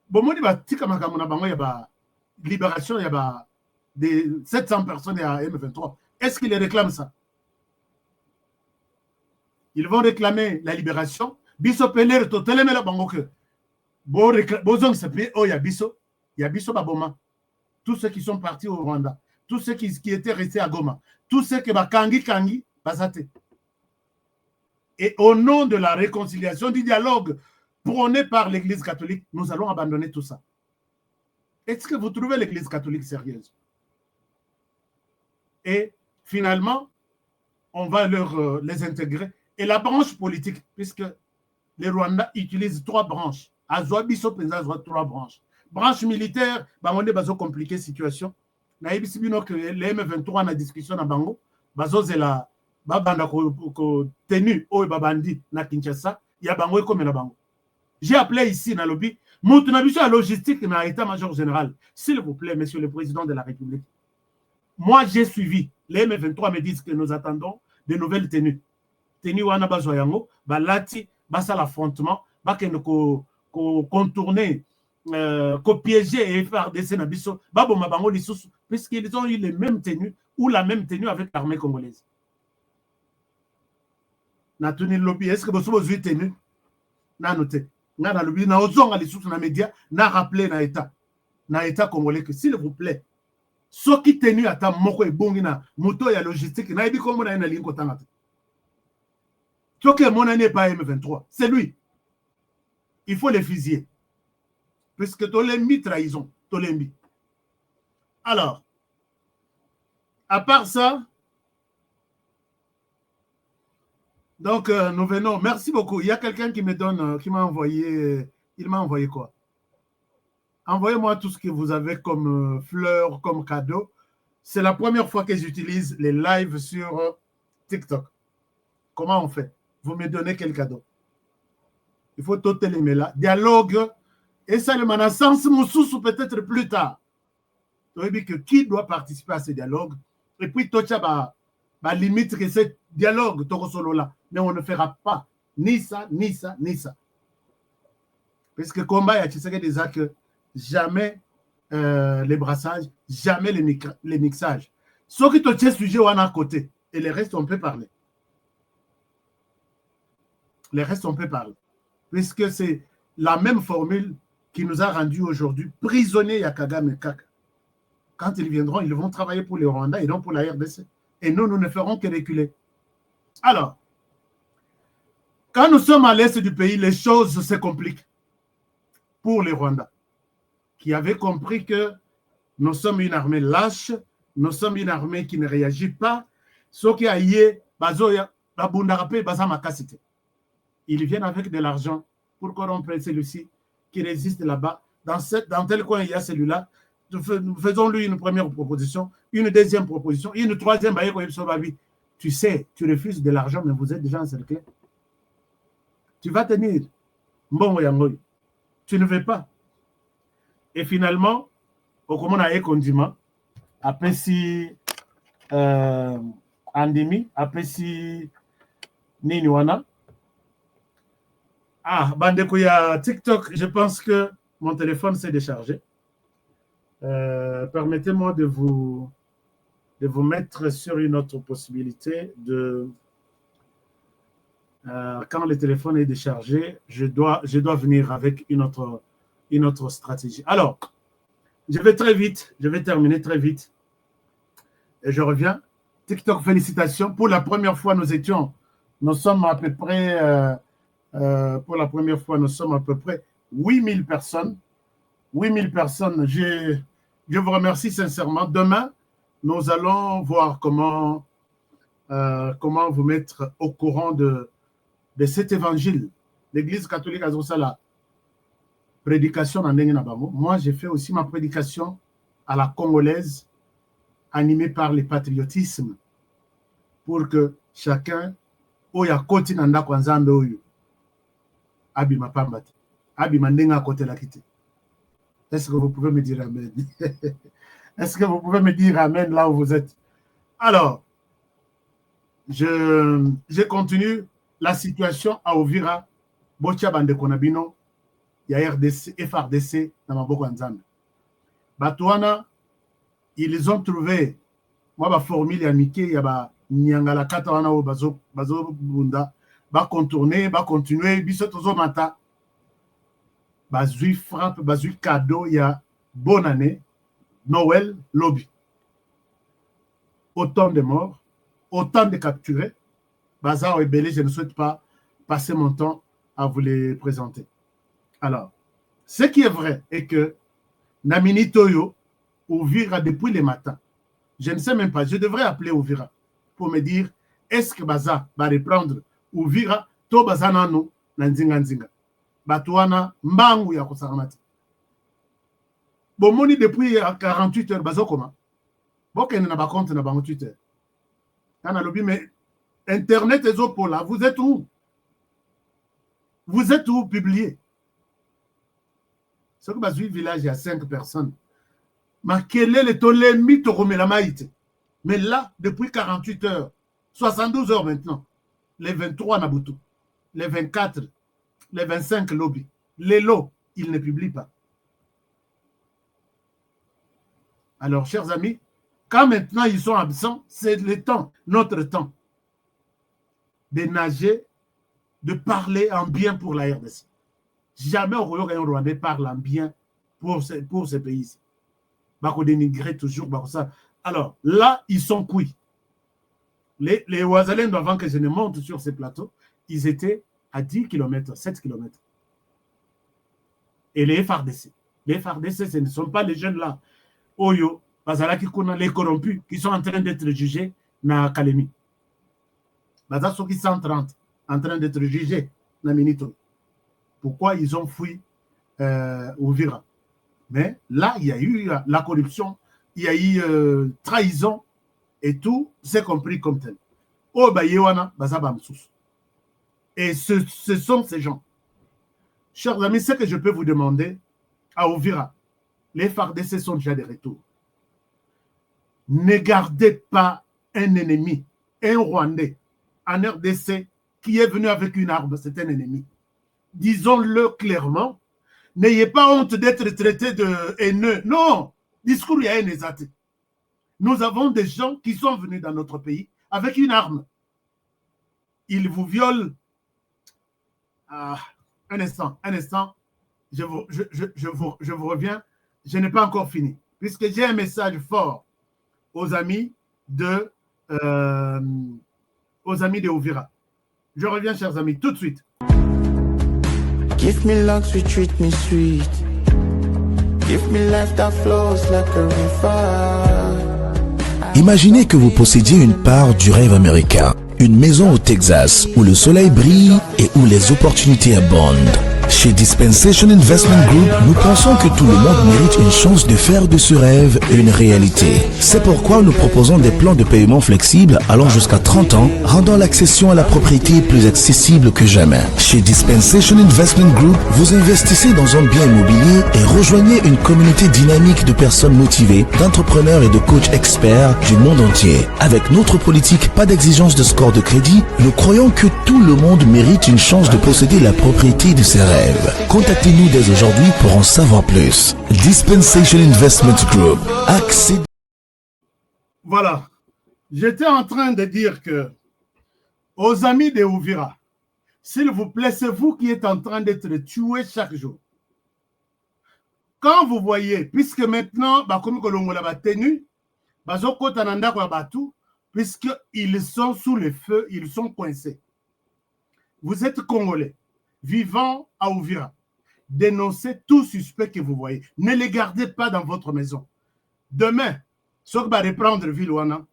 bon, il y a libération, il y a des 700 personnes à M23. Est-ce qu'ils réclament ça? Ils vont réclamer la libération. Biso Peler, Totelemela Bangoke. Bozong Sepe, oh, il y a Biso Baboma. Tous ceux qui sont partis au Rwanda, tous ceux qui étaient restés à Goma, tous ceux qui Kangi, Basate. Et au nom de la réconciliation, du dialogue prôné par l'Église catholique, nous allons abandonner tout ça. Est-ce que vous trouvez l'Église catholique sérieuse? Et finalement, on va les intégrer. Et la branche politique, puisque les Rwandais utilisent 3 branches. Azwa Biso Penza, 3 branches. Branche militaire, on est compliqué situation. Les M23 na discussion na bango, bazozela babanda ko tenu o babandi na Kinshasa, ya bango comme na bango. J'ai appelé ici na lobby, Moutunabiso à logistique na état-major général. S'il vous plaît, monsieur le président de la République. Moi, j'ai suivi. Les M23 me disent que nous attendons de nouvelles tenues. Tenues wana bazoyango, balati, basa l'affrontement, bakene ko contourner, ko piéger et faire des sénabiso, babo mabango lisusu, puisqu'ils ont eu les mêmes tenues ou la même tenue avec l'armée congolaise. Na tuni lobby, est-ce que vous avez tenu? Na noté. Na lobby, na ozonga lisusu na média, na rappelé na état congolais que s'il vous plaît, ceux qui tenu à ta moko et bongina, moto et logistique, na ebi comme na linko tangata. Ceux qui mon année pas M23, c'est lui. Il faut les fusiller. Puisque Tolembi trahison, Tolembi. Alors, à part ça, donc nous venons. Merci beaucoup. Il y a quelqu'un qui me donne, qui m'a envoyé, il m'a envoyé quoi? Envoyez-moi tout ce que vous avez comme fleurs, comme cadeau. C'est la première fois que j'utilise les lives sur TikTok. Comment on fait? Vous me donnez quel cadeau? Il faut tout les là. Dialogue. Et ça, le manasens Moussous, peut-être plus tard. Donc, que qui doit participer à ce dialogue? Et puis, tout ça, bah, limite que ce dialogue, là. Mais on ne fera pas ni ça, ni ça, ni ça. Parce que combat, il y a des actes, jamais les brassages, jamais les mixages. Ceux qui ont sujet, on a à côté. Et les restes, on peut parler. Les restes, on peut parler. Puisque c'est la même formule qui nous a rendus aujourd'hui prisonniers à Kagame et Kaka. Quand ils viendront, ils vont travailler pour les Rwandais et non pour la RDC. Et nous, nous ne ferons que reculer. Alors, quand nous sommes à l'est du pays, les choses se compliquent pour les Rwandais, qui avaient compris que nous sommes une armée lâche, nous sommes une armée qui ne réagit pas. Ce qui a yé, ils viennent avec de l'argent pour corrompre celui-ci qui résiste là-bas. Dans tel coin, il y a celui-là. Faisons-lui une première proposition, une deuxième proposition, une troisième. Tu sais, tu refuses de l'argent, mais vous êtes déjà encerclé. Tu vas tenir. Bon, tu ne veux pas. Et finalement, au comment on a condiment, après si Andimi, après si Niniwana. Ah, Bandekouya TikTok, je pense que mon téléphone s'est déchargé. Permettez-moi de vous mettre sur une autre possibilité de quand le téléphone est déchargé, je dois venir avec une autre stratégie. Alors, je vais très vite, je vais terminer très vite et je reviens. TikTok, félicitations. Pour la première fois, nous sommes à peu près pour la première fois, nous sommes à peu près 8000 personnes. 8000 personnes. Je vous remercie sincèrement. Demain, nous allons voir comment vous mettre au courant de cet évangile. L'Église catholique a dit ça, la prédication en Ndengenabamo. Moi, j'ai fait aussi ma prédication à la congolaise, animée par le patriotisme, pour que chacun, oya koti nanda kwanzambe oyo, abima pambati, abima ndenga côté la kité. Est-ce que vous pouvez me dire amen? Est-ce que vous pouvez me dire amen là où vous êtes? Alors, je continue. La situation à Ovira, Bocha Bande Konabino, il y a RDC, FRDC, dans ma boko nzambe. Batouana, ils ont trouvé, moi, ma formule amicale, il y a Nyangala Katawana ou Bazo Bunda, va contourner, va continuer, biso tozo mata, bazui frappe, bazui cadeau, il y a bonne année, Noël, lobby. Autant de morts, autant de capturés. Bazar et Belé, je ne souhaite pas passer mon temps à vous les présenter. Alors, ce qui est vrai est que Namini Toyo, Ouvira depuis le matin, je ne sais même pas, je devrais appeler Ouvira pour me dire, est-ce que Bazar va reprendre Ouvira, to Bazanano, Nanzinga Nzinga. Batouana, Mbangu ya Kosaramati. Bomoni depuis 48 heures, Bazo comment? Boken n'a pas compte na 48 heures. Quand on a lobby, mais Internet et Zopola, vous êtes où? Vous êtes où publié? Ce que Bazui village, il y a 5 personnes. Mais quel est le tolémi Toromélamaïte? Mais là, depuis 48 heures, 72 heures maintenant, les 23 Nabutu, les 24, les 25 lobby, les lots, ils ne publient pas. Alors, chers amis, quand maintenant ils sont absents, c'est le temps, notre temps, de nager, de parler en bien pour la RDC. Jamais au Rwandais parle en bien pour ce pays. Bako dénigrer toujours, bako ça. Alors, là, ils sont cuits. Les Ouazalènes, avant que je ne monte sur ces plateaux, ils étaient à 10 km, 7 km. Et les FRDC, ce ne sont pas les jeunes là. Oyo, Bazalaki Kuna, les corrompus, qui sont en train d'être jugés dans Kalemi. Bazar ceux qui sont en train d'être jugés dans Minito. Pourquoi ils ont fui Ouvira? Mais là, il y a eu la corruption, il y a eu trahison et tout, c'est compris comme tel. Oh, bah, yewana, bah, ça va me sous. Et ce sont ces gens. Chers amis, ce que je peux vous demander à Ouvira, les FARDC sont déjà de retour. Ne gardez pas un ennemi, un Rwandais en RDC qui est venu avec une arme, c'est un ennemi. Disons-le clairement. N'ayez pas honte d'être traité de haineux. Non, discours il y a un exaté. Nous avons des gens qui sont venus dans notre pays avec une arme. Ils vous violent. Ah, un instant. Je vous reviens. Je n'ai pas encore fini. Puisque j'ai un message fort aux amis de Ouvira. Je reviens, chers amis, tout de suite. Give me love, sweet, treat me sweet. Give me life that flows like a river. Imaginez que vous possédiez une part du rêve américain. Une maison au Texas où le soleil brille et où les opportunités abondent. Chez Dispensation Investment Group, nous pensons que tout le monde mérite une chance de faire de ce rêve une réalité. C'est pourquoi nous proposons des plans de paiement flexibles allant jusqu'à 30 ans, rendant l'accession à la propriété plus accessible que jamais. Chez Dispensation Investment Group, vous investissez dans un bien immobilier et rejoignez une communauté dynamique de personnes motivées, d'entrepreneurs et de coachs experts du monde entier. Avec notre politique, pas d'exigence de score de crédit, nous croyons que tout le monde mérite une chance de posséder la propriété de ses rêves. Contactez-nous dès aujourd'hui pour en savoir plus. Dispensation Investment Group. Accès. Voilà. J'étais en train de dire que aux amis de Ouvira, s'il vous plaît, c'est vous qui êtes en train d'être tués chaque jour. Quand vous voyez, puisque maintenant, comme Kolongo l'a tenu, puisqu'ils sont sous le feu, ils sont coincés. Vous êtes Congolais, vivant à Ouvira. Dénoncez tout suspect que vous voyez. Ne les gardez pas dans votre maison. Demain, ceux qui vont reprendre Villouana,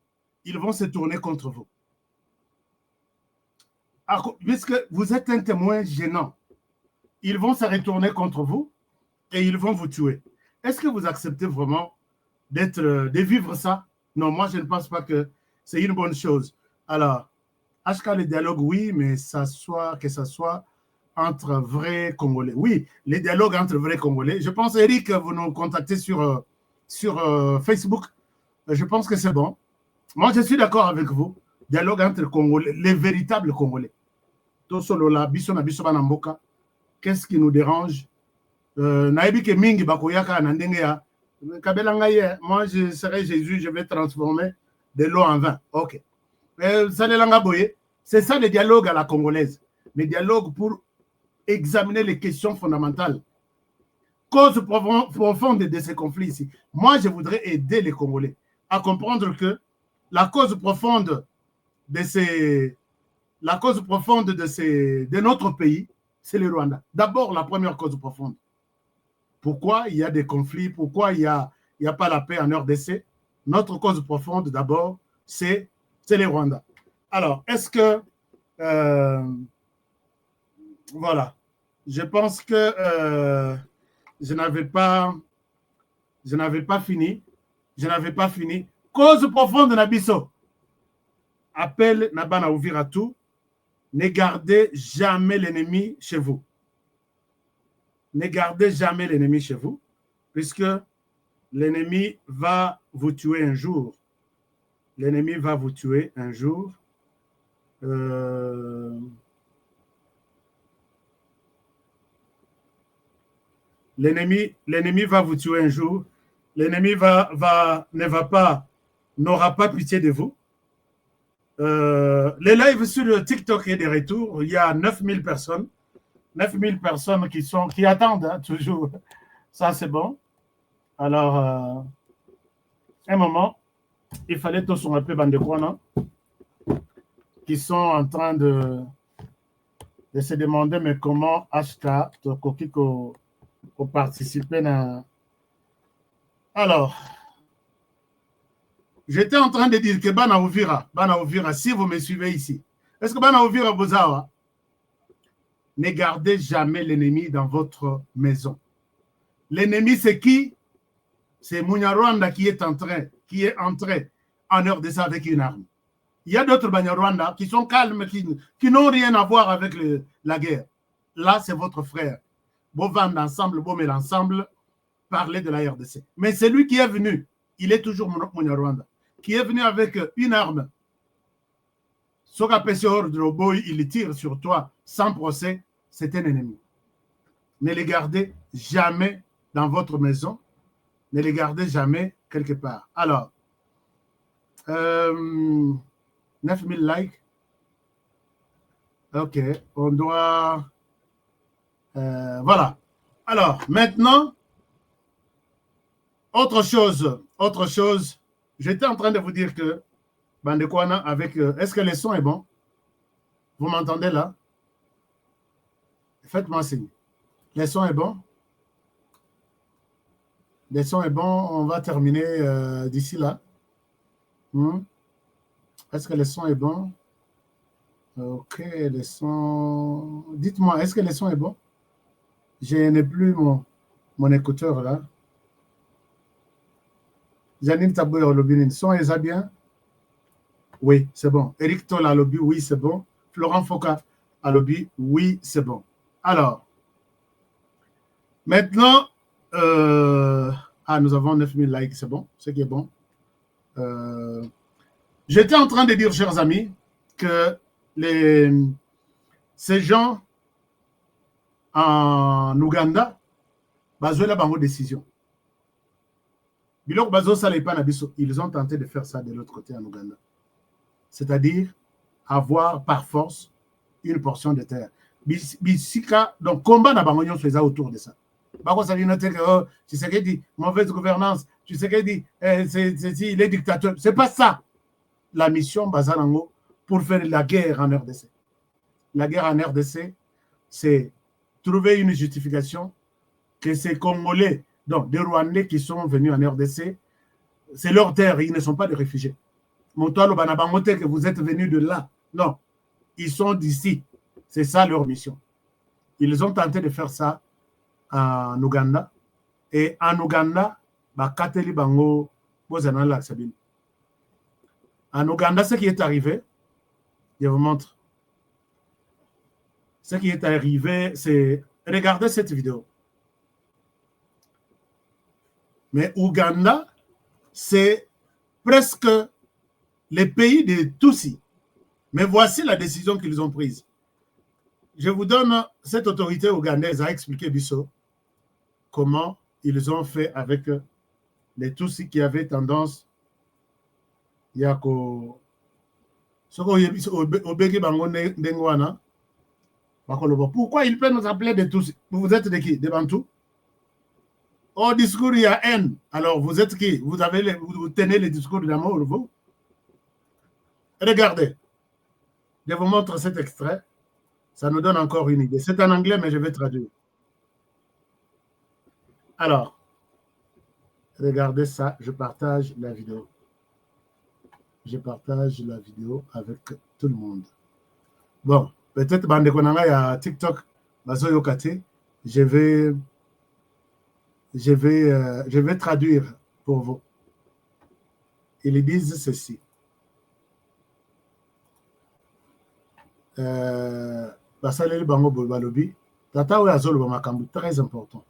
ils vont se tourner contre vous. Puisque vous êtes un témoin gênant, ils vont se retourner contre vous et ils vont vous tuer. Est-ce que vous acceptez vraiment de vivre ça? Non, moi je ne pense pas que c'est une bonne chose. Alors, HK, le dialogue, oui, mais que ça soit entre vrais Congolais. Oui, les dialogues entre vrais Congolais. Je pense, Eric, vous nous contactez sur Facebook. Je pense que c'est bon. Moi, je suis d'accord avec vous. Dialogue entre Congolais, les véritables Congolais. Qu'est-ce qui nous dérange? Moi, je serai Jésus, je vais transformer de l'eau en vin. Ok. C'est ça le dialogue à la congolaise. Le dialogue pour examiner les questions fondamentales. Cause profonde de ces conflits ici. Moi, je voudrais aider les Congolais à comprendre que la cause profonde de notre pays, c'est le Rwanda. D'abord, la première cause profonde. Pourquoi il y a des conflits? Pourquoi il n'y a pas la paix en RDC? Notre cause profonde, d'abord, c'est le Rwanda. Alors, est-ce que... voilà. Je pense que je n'avais pas fini. Cause profonde de Nabiso. Appel Nabana Ouvira tout. Ne gardez jamais l'ennemi chez vous. Ne gardez jamais l'ennemi chez vous, puisque l'ennemi va vous tuer un jour. L'ennemi va vous tuer un jour. L'ennemi va vous tuer un jour. L'ennemi n'aura pas pitié de vous. Les lives sur TikTok et des retours, il y a 9000 personnes. 9000 personnes qui attendent, hein, toujours. Ça, c'est bon. Alors, un moment, il fallait tous un peu bande de quoi, non? Qui sont en train de se demander, mais comment acheter pour participer à... Alors, j'étais en train de dire que Bana Ouvira, si vous me suivez ici, est-ce que Bana Ouvira Bozawa, ne gardez jamais l'ennemi dans votre maison. L'ennemi, c'est qui? C'est Munyarwanda qui est entré en RDC avec une arme. Il y a d'autres Banyarwanda qui sont calmes, qui n'ont rien à voir avec la guerre. Là, c'est votre frère. Vous vendez ensemble, vous mettez ensemble, parlez de la RDC. Mais c'est lui qui est venu, il est toujours Munyarwanda, qui est venu avec une arme. Soka Pessoor de Boy, il tire sur toi sans procès, c'est un ennemi. Ne les gardez jamais dans votre maison, ne les gardez jamais quelque part. Alors, 9000 likes. Ok, on doit... voilà. Alors, maintenant, autre chose. J'étais en train de vous dire que Bandekwana avec... est-ce que le son est bon? Vous m'entendez là? Faites-moi signe. Le son est bon? Le son est bon, on va terminer d'ici là. Est-ce que le son est bon? Ok, le son... Dites-moi, est-ce que le son est bon? Je n'ai plus mon écouteur là. Janine Tabouya au lobby, le son est ça bien? Oui, c'est bon. Eric Toll à lobby, oui, c'est bon. Florent Foka à lobby, oui, c'est bon. Alors, maintenant, nous avons 9000 likes, c'est bon, ce qui est bon. J'étais en train de dire, chers amis, que ces gens en Ouganda, ils ont une décision. Ils ont tenté de faire ça de l'autre côté en Ouganda. C'est-à-dire avoir par force une portion de terre. Donc, combat n'a pas autour de ça. Tu sais qu'il dit mauvaise gouvernance, tu sais qu'il dit il est dictateur. C'est pas ça la mission Bazalango pour faire la guerre en RDC. La guerre en RDC, c'est trouver une justification que ces Congolais, donc des Rwandais qui sont venus en RDC, c'est leur terre, ils ne sont pas des réfugiés. Montalo Banabangote, que vous êtes venus de là. Non, ils sont d'ici. C'est ça leur mission. Ils ont tenté de faire ça en Ouganda. Et en Ouganda, Kateli Bango, en Ouganda, ce qui est arrivé, je vous montre. Ce qui est arrivé, c'est... Regardez cette vidéo. Mais Ouganda, c'est presque les pays de Tutsis. Mais voici la décision qu'ils ont prise. Je vous donne cette autorité ougandaise à expliquer Bissot comment ils ont fait avec les Tutsis qui avaient tendance pourquoi ils peuvent nous appeler des Tutsis? Vous êtes de qui? Des Bantous? Au discours, il y a haine. Alors, vous êtes qui? Vous tenez le discours d'amour, vous? Regardez. Je vous montre cet extrait. Ça nous donne encore une idée. C'est en anglais, mais je vais traduire. Alors, regardez ça. Je partage la vidéo. Je partage la vidéo avec tout le monde. Bon, peut-être, Bandekonanga, il y a TikTok, Bazo Yokate. Je vais traduire pour vous. Ils disent ceci. Basaleli bango boy balobi tata oyo azoloba makambo très important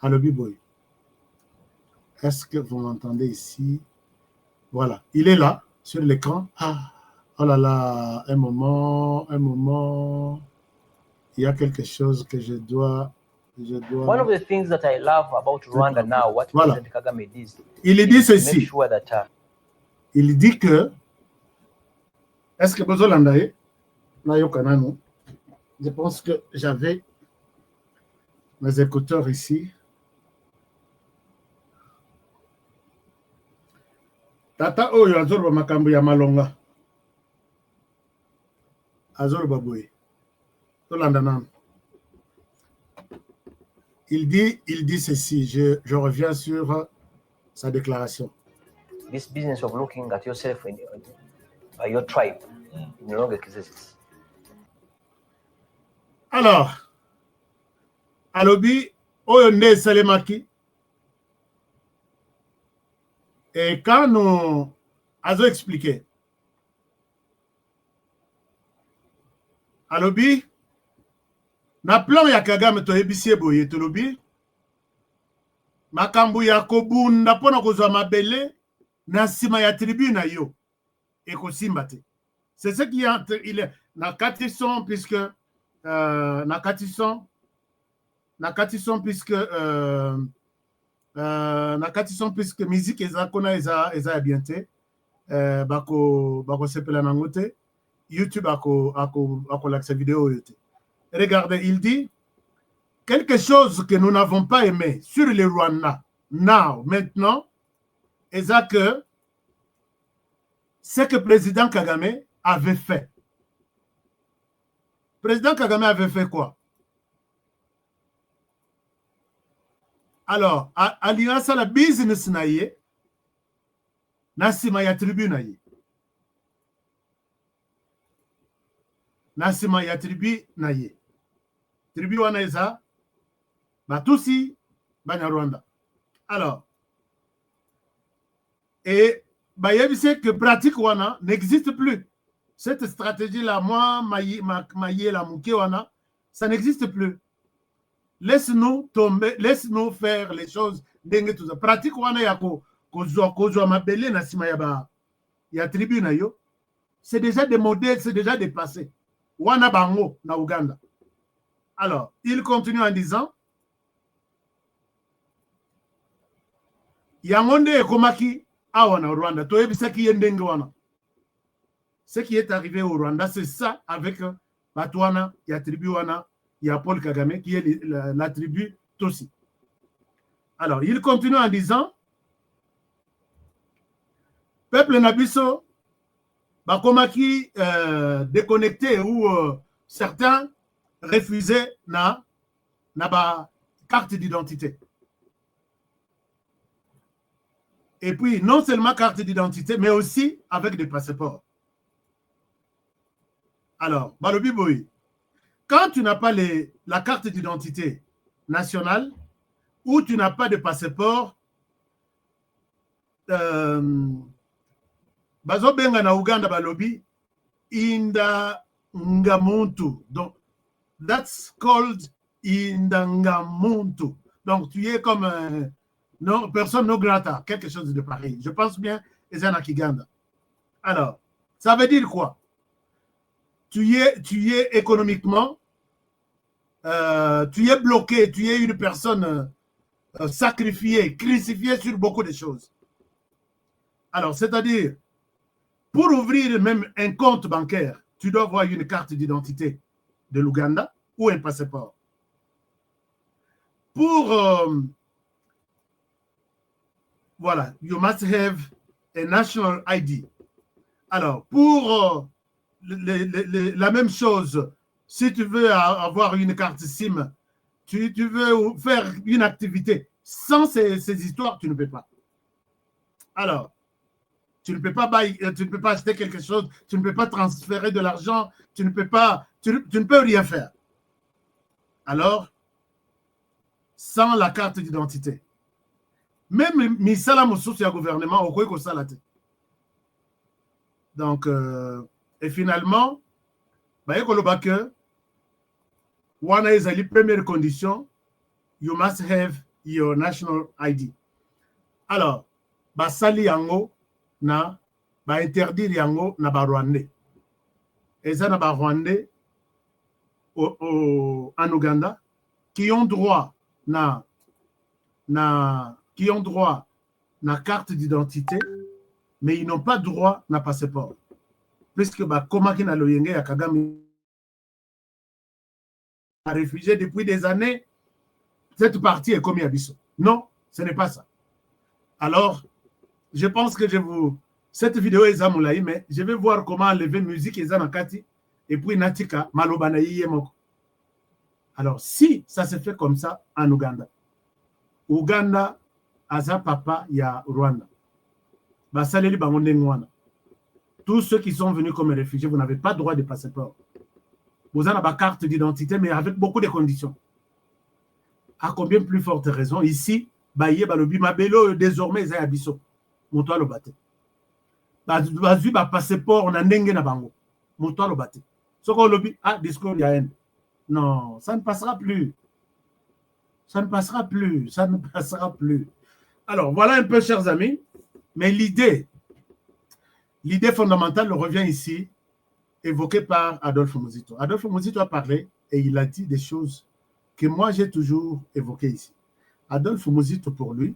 alobi boy. Est-ce que vous m'entendez ici? Voilà, il est là sur l'écran. Oh là là, un moment, il y a quelque chose que je dois... One of the things that I love about Rwanda now, what voilà. President Kagame did, il dit ceci. make sure that, il dit que est-ce que Bozolandaye Nayokanano, je pense que j'avais mes écouteurs ici. Tata oyo azorba makambo ya malonga. Azorba boy. Tolandanan. Il dit ceci, je reviens sur sa déclaration. this business of looking at yourself in your tribe no longer exists. Alors, alobi oyo nde salemaki. Et quand nous avons expliqué alobi na plan ya Kagame toyebisi eboye tolobi makambo ya kobunda mpona kozwa mabele na nsima ya tribu na yo ekosimba te. C'est ce qui il est na katison puisque na katison puisque musique eza kona eza ya bien te bako sepela nango te YouTube ako lakisa vidéo oyo te. Regardez, il dit quelque chose que nous n'avons pas aimé sur le Rwanda maintenant, est que ce que le président Kagame avait fait. Le président Kagame avait fait quoi? Alors, alliance à la business naïe, nasima ya tribu naïe. Nasima ya tribu naïe. Tribu wana eza Batusi, Banyarwanda. Alors, et Bayebi sait que pratique wana n'existe plus. Cette stratégie-là, moi, maïe la mouké wana, ça n'existe plus. Laisse-nous tomber, laisse-nous faire les choses. Pratique wana yako kozwa mabele na sima ya tribu na yo. C'est déjà des modèles, c'est déjà dépassé. Wana bango na Uganda. Alors, il continue en disant Yangonde ekomaki awa na Rwanda. Toyebisaki yendenge wana. Ce qui est arrivé au Rwanda, c'est ça avec Batouana, il y a tribu wana, il y a Paul Kagame qui est la tribu Tossi. Alors, il continue en disant peuple Nabiso, bakomaki déconnecté ou certains refusaient na ba carte d'identité. Et puis, non seulement carte d'identité, mais aussi avec des passeports. Alors, Balobi Boy, quand tu n'as pas la carte d'identité nationale ou tu n'as pas de passeport, Bazo Benga na Uganda Balobi, Inda Ngamuntu. Donc, that's called Inda Ngamuntu. Donc, tu es comme non, personne non grata, quelque chose de pareil. Je pense bien, Ezana Kiganda. Alors, ça veut dire quoi? Tu es économiquement, tu es bloqué, tu es une personne sacrifiée, crucifiée sur beaucoup de choses. Alors, c'est-à-dire, pour ouvrir même un compte bancaire, tu dois avoir une carte d'identité de l'Ouganda ou un passeport. Pour voilà, you must have a national ID. Alors, pour la même chose, si tu veux avoir une carte SIM, tu veux faire une activité, sans ces histoires, tu ne peux pas. Alors, tu ne peux pas acheter quelque chose, tu ne peux pas transférer de l'argent, tu ne peux rien faire. Alors, sans la carte d'identité. Même misala mosusu ya gouvernement okoki kosala te. Donc et finalement baye koloba que wana ezali première condition, you must have your national ID. Alors basali yango na ba interdire yango na ba Rwandais. Eza na ba Rwandais en Ouganda qui ont droit qui ont droit na carte d'identité, mais ils n'ont pas droit na passeport. Puisque komaki na loyenge ya Kagame a réfugié depuis des années, cette partie est comme Yabiso. Non, ce n'est pas ça. Alors, je pense que cette vidéo est zamoulaï, mais je vais voir comment enlever musique et zanakati et puis natika malobana yemoko. Alors, si ça se fait comme ça en Ouganda, Ouganda aza papa ya Rwanda. Basaleli bango ndenge wana. Tous ceux qui sont venus comme réfugiés, vous n'avez pas droit de passeport. Vous avez une carte d'identité, mais avec beaucoup de conditions. À combien plus forte raison, ici, Baye Balobi Mabelo, désormais, ils ont abisso. Montois le bate. Bazu, passeport, on a ndenge na bango. Montois le bate. Ce qu'on lobby, discours, il y a haine. Non, ça ne passera plus. Ça ne passera plus. Ça ne passera plus. Alors, voilà un peu, chers amis. Mais l'idée fondamentale revient ici, évoquée par Adolphe Muzito. Adolphe Muzito a parlé et il a dit des choses que moi, j'ai toujours évoquées ici. Adolphe Muzito, pour lui,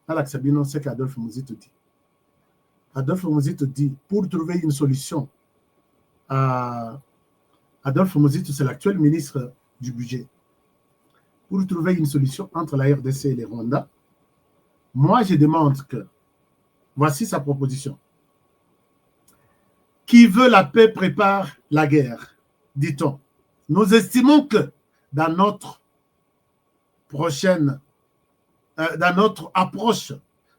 Alex Sabino sait qu'Adolphe Muzito dit. Adolphe Muzito dit, pour trouver une solution Adolphe Muzito, c'est l'actuel ministre du budget. Pour trouver une solution entre la RDC et les Rwandais, moi, je demande que, voici sa proposition. Qui veut la paix prépare la guerre, dit-on. Nous estimons que dans notre approche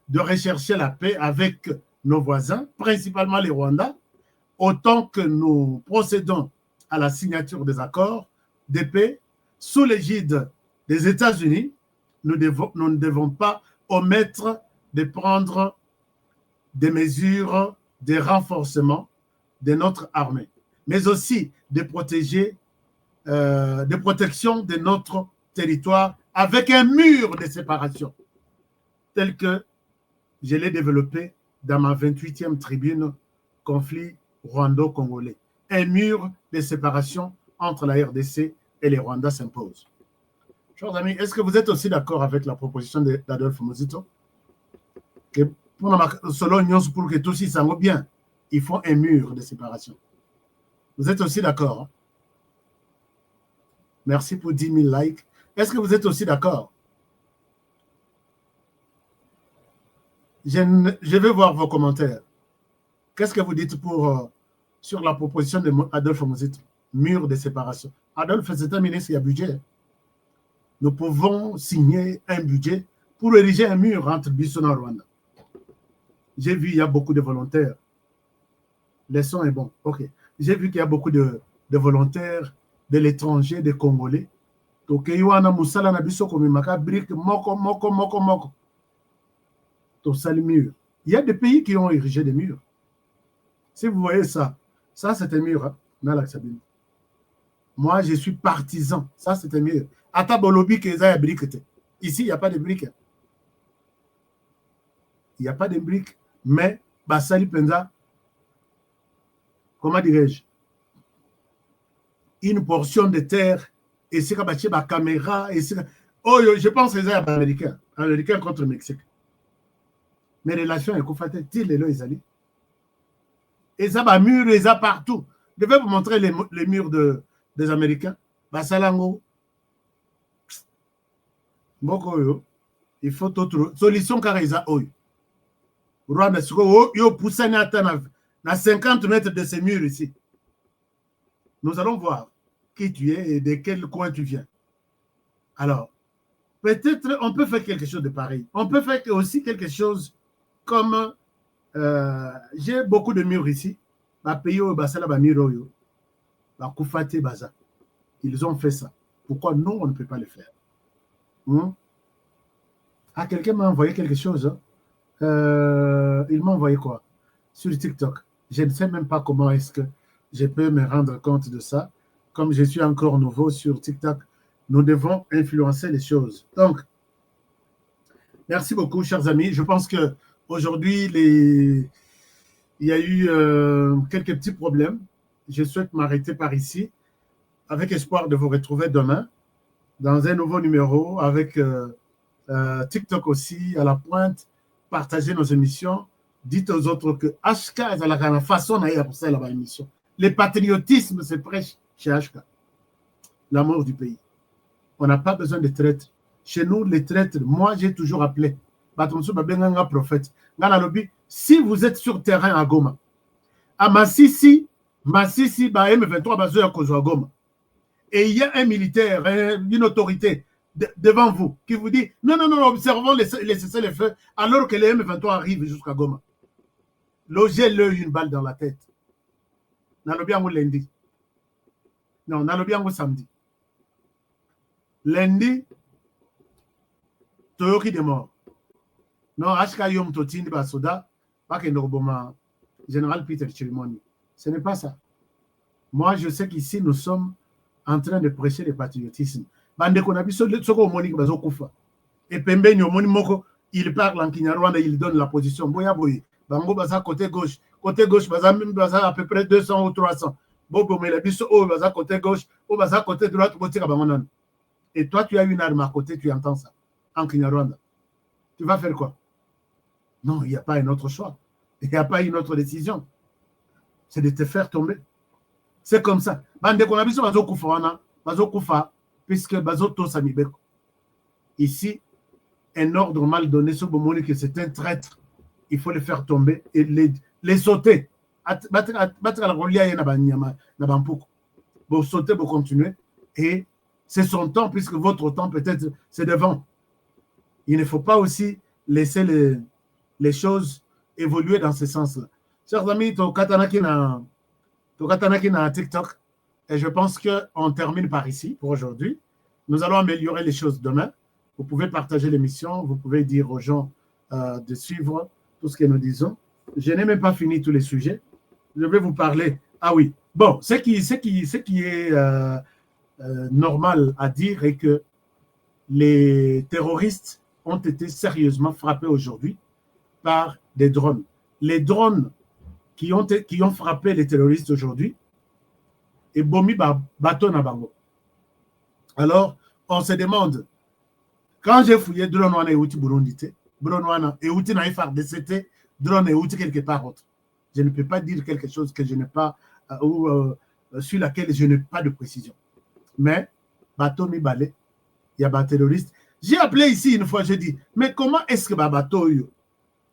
de rechercher la paix avec nos voisins, principalement les Rwandais, autant que nous procédons à la signature des accords de paix sous l'égide des États-Unis, nous ne devons pas omettre de prendre des mesures de renforcement de notre armée, mais aussi de protection de notre territoire avec un mur de séparation, tel que je l'ai développé dans ma 28e tribune conflit rwando-congolais. Un mur de séparation entre la RDC et les Rwandais s'impose. Chers amis, est-ce que vous êtes aussi d'accord avec la proposition d'Adolphe Muzito? Que selon nous, pour que tous s'en bien, il faut un mur de séparation. Vous êtes aussi d'accord? Hein? Merci pour 10 000 likes. Est-ce que vous êtes aussi d'accord? Je vais voir vos commentaires. Qu'est-ce que vous dites sur la proposition d'Adolphe Muzito? Mur de séparation. Adolphe, c'est un ministre, il y a budget. Nous pouvons signer un budget pour ériger un mur entre Bissau et Rwanda. J'ai vu, il y a beaucoup de volontaires. Le son est bon. OK. J'ai vu qu'il y a beaucoup de volontaires de l'étranger, des Congolais. Donc, il y a Moussala Nabiso comme Maka brique, moko. Donc, ça, le mur. Il y a des pays qui ont érigé des murs. Si vous voyez ça, ça c'est un mur. Hein? Moi, je suis partisan. Ça, c'est un mur. Atabolobi, Keza, brique. Ici, il n'y a pas de briques. Il n'y a pas de briques. Mais, Basali Penza, comment dirais-je, une portion de terre, et c'est comme la caméra, et c'est... Oh, je pense que c'est américain. Américain contre le Mexique. Mes relations avec Koufate, ils allaient. Et ça va mur, et ça partout. Je vais vous montrer les murs des Américains. Basalango. Boko, il faut autre solution car ils ont eu. Rwanda, yo poussé à 50 mètres de ces murs ici. Nous allons voir qui tu es et de quel coin tu viens. Alors, peut-être on peut faire quelque chose de pareil. On peut faire aussi quelque chose comme j'ai beaucoup de murs ici. Ils ont fait ça. Pourquoi nous, on ne peut pas le faire? Quelqu'un m'a envoyé quelque chose. Hein? Il m'a envoyé quoi? Sur TikTok. Je ne sais même pas comment est-ce que je peux me rendre compte de ça. Comme je suis encore nouveau sur TikTok, nous devons influencer les choses. Donc, merci beaucoup, chers amis. Je pense qu'aujourd'hui, il y a eu quelques petits problèmes. Je souhaite m'arrêter par ici, avec espoir de vous retrouver demain dans un nouveau numéro, avec TikTok aussi à la pointe. Partagez nos émissions. Dites aux autres que HK est la façon d'aller pour ça la émission. Le patriotisme se prêche chez HK. L'amour du pays. On n'a pas besoin de traîtres. Chez nous, les traîtres, moi, j'ai toujours appelé. Prophète. Si vous êtes sur terrain à Goma, à Massissi, M23 basé à Goma, et il y a un militaire, une autorité devant vous qui vous dit non, observons les cessez-le-feu alors que les M23 arrivent jusqu'à Goma. Logez-le une balle dans la tête. Nalobiango lundi. Non, Nalobiango samedi. Lundi, Toyoki de mort. Non, HK Yom Totini Basoda, pas que Général Peter Chirimoni. Ce n'est pas ça. Moi, je sais qu'ici, nous sommes en train de prêcher le patriotisme. Bande qu'on a vu ce qu'on monique bazo kufa. Et Pembe Nyomoni Moko, il parle en Kinyarwanda, il donne la position. Boya boy, Bango baza côté gauche baza même baza à peu près 200 ou 300. Bobo mais la biso oh baza côté gauche, oh baza côté droite, botika bangonan. Et toi tu as une arme à côté, tu entends ça en Kinyarwanda. Tu vas faire quoi? Non, il n'y a pas un autre choix. Il n'y a pas une autre décision. C'est de te faire tomber. C'est comme ça. Bande qu'on a vu sur Bazo Kufa, puisque Bazo Tosamibeko. Ici, un ordre mal donné sur Bomoni que c'est un traître. Il faut les faire tomber et les sauter. Vous sauter, vous continuer. Et c'est son temps, puisque votre temps, peut-être, c'est devant. Il ne faut pas aussi laisser les choses évoluer dans ce sens-là. Chers amis, Tokatanaki na TikTok, et je pense qu'on termine par ici pour aujourd'hui. Nous allons améliorer les choses demain. Vous pouvez partager l'émission, vous pouvez dire aux gens de suivre tout ce que nous disons. Je n'ai même pas fini tous les sujets. Je vais vous parler. Ah oui, bon, ce qui est normal à dire est que les terroristes ont été sérieusement frappés aujourd'hui par des drones. Les drones qui ont frappé les terroristes aujourd'hui et bomi bateau na bango. Alors, on se demande, quand j'ai fouillé drone wana euti Burundi, drone wana euti na FARDC, drone euti quelque part autre. Je ne peux pas dire quelque chose que je n'ai pas, sur laquelle je n'ai pas de précision. Mais, bateau mi balé, il y a des terroristes. J'ai appelé ici une fois, j'ai dit, mais comment est-ce que bateau yo,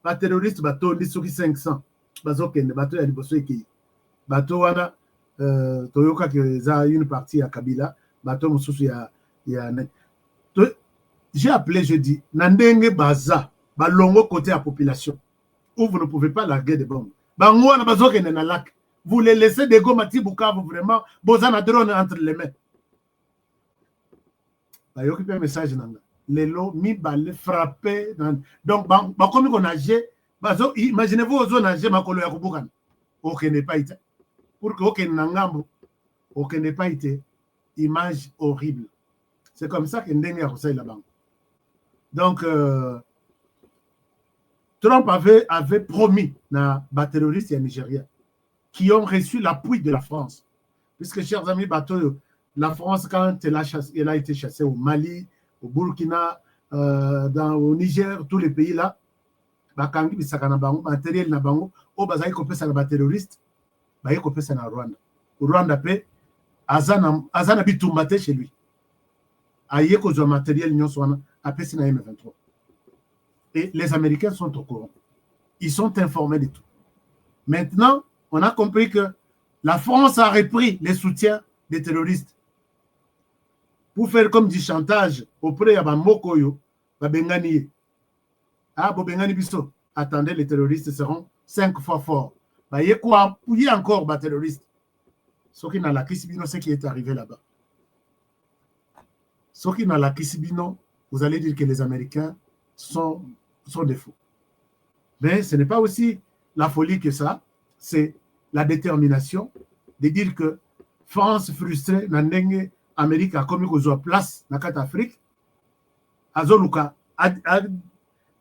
ba terroriste bateau, ni sur 500, bazokende, bateau ya liboso eki. Bateau wana, Toyoka que za une partie à Kabila, bateau mususu ya j'ai appelé, je dis, Nandenge Baza, Balongo côté à la population, où vous ne pouvez pas larguer des bombes. Bangouana Bazoke na lac. Vous les laissez des gomati Bukavu vraiment, Bozana drone entre les mains. Bah, il y a un message nanga. Les lots mi balé frappé. Donc, comme on a gé, imaginez-vous aux zones à gé ma colo ya kubukan. Ok n'est pas été. Pour que ok nangambo, ok n'est pas été. Image horrible. C'est comme ça que Ndenge a conseillé la banque. Donc, Trump avait promis na terroristes nigériens qui ont reçu l'appui de la France. Puisque, chers amis, la France, quand elle a été chassée au Mali, au Burkina, au Niger, tous les pays là, bakangi bisaka na bango, matériel na bango, o bazai kopesa na terroristes, baye kopesa na Rwanda. Au Rwanda pe azana bitumbate chez lui. Aye kozwa matériel nyonso wana apesi na M23. Et les Américains sont au courant. Ils sont informés de tout. Maintenant, on a compris que la France a repris les soutiens des terroristes pour faire comme du chantage auprès de Mokoyo, Babengani. Ah, Bobengani Bisso, attendez, les terroristes seront 5 fois forts. Il y a quoi? Il y a encore des terroristes. Ce qui n'a la Kisibino, ce qui est arrivé là-bas. Ce qui n'a la Kisibino, vous allez dire que les Américains sont des fous. Mais ce n'est pas aussi la folie que ça, c'est la détermination de dire que France frustrée, Nandenge, Amérique a commis qu'on place dans la Afrique, Azoluka,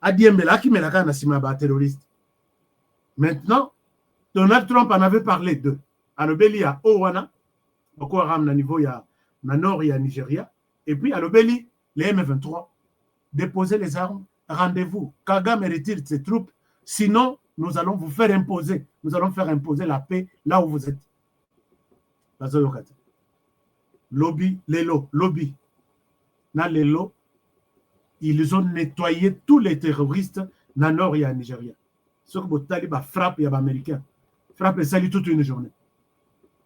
Adiembela qui met la canne à Simaba terroriste. Maintenant, Donald Trump en avait parlé de Alobeli à Owana, Boko Haram na niveau ya na nord et à Nigeria, et puis Alobeli, les M23, déposer les armes, rendez-vous. Kagame retire ses troupes, sinon nous allons vous faire imposer, nous allons faire imposer la paix là où vous êtes. Lobby, lobby. Dans les lots, ils ont nettoyé tous les terroristes dans le nord et en Nigeria. Ce que les talibans frappent les Américains, frappent les salis toute une journée.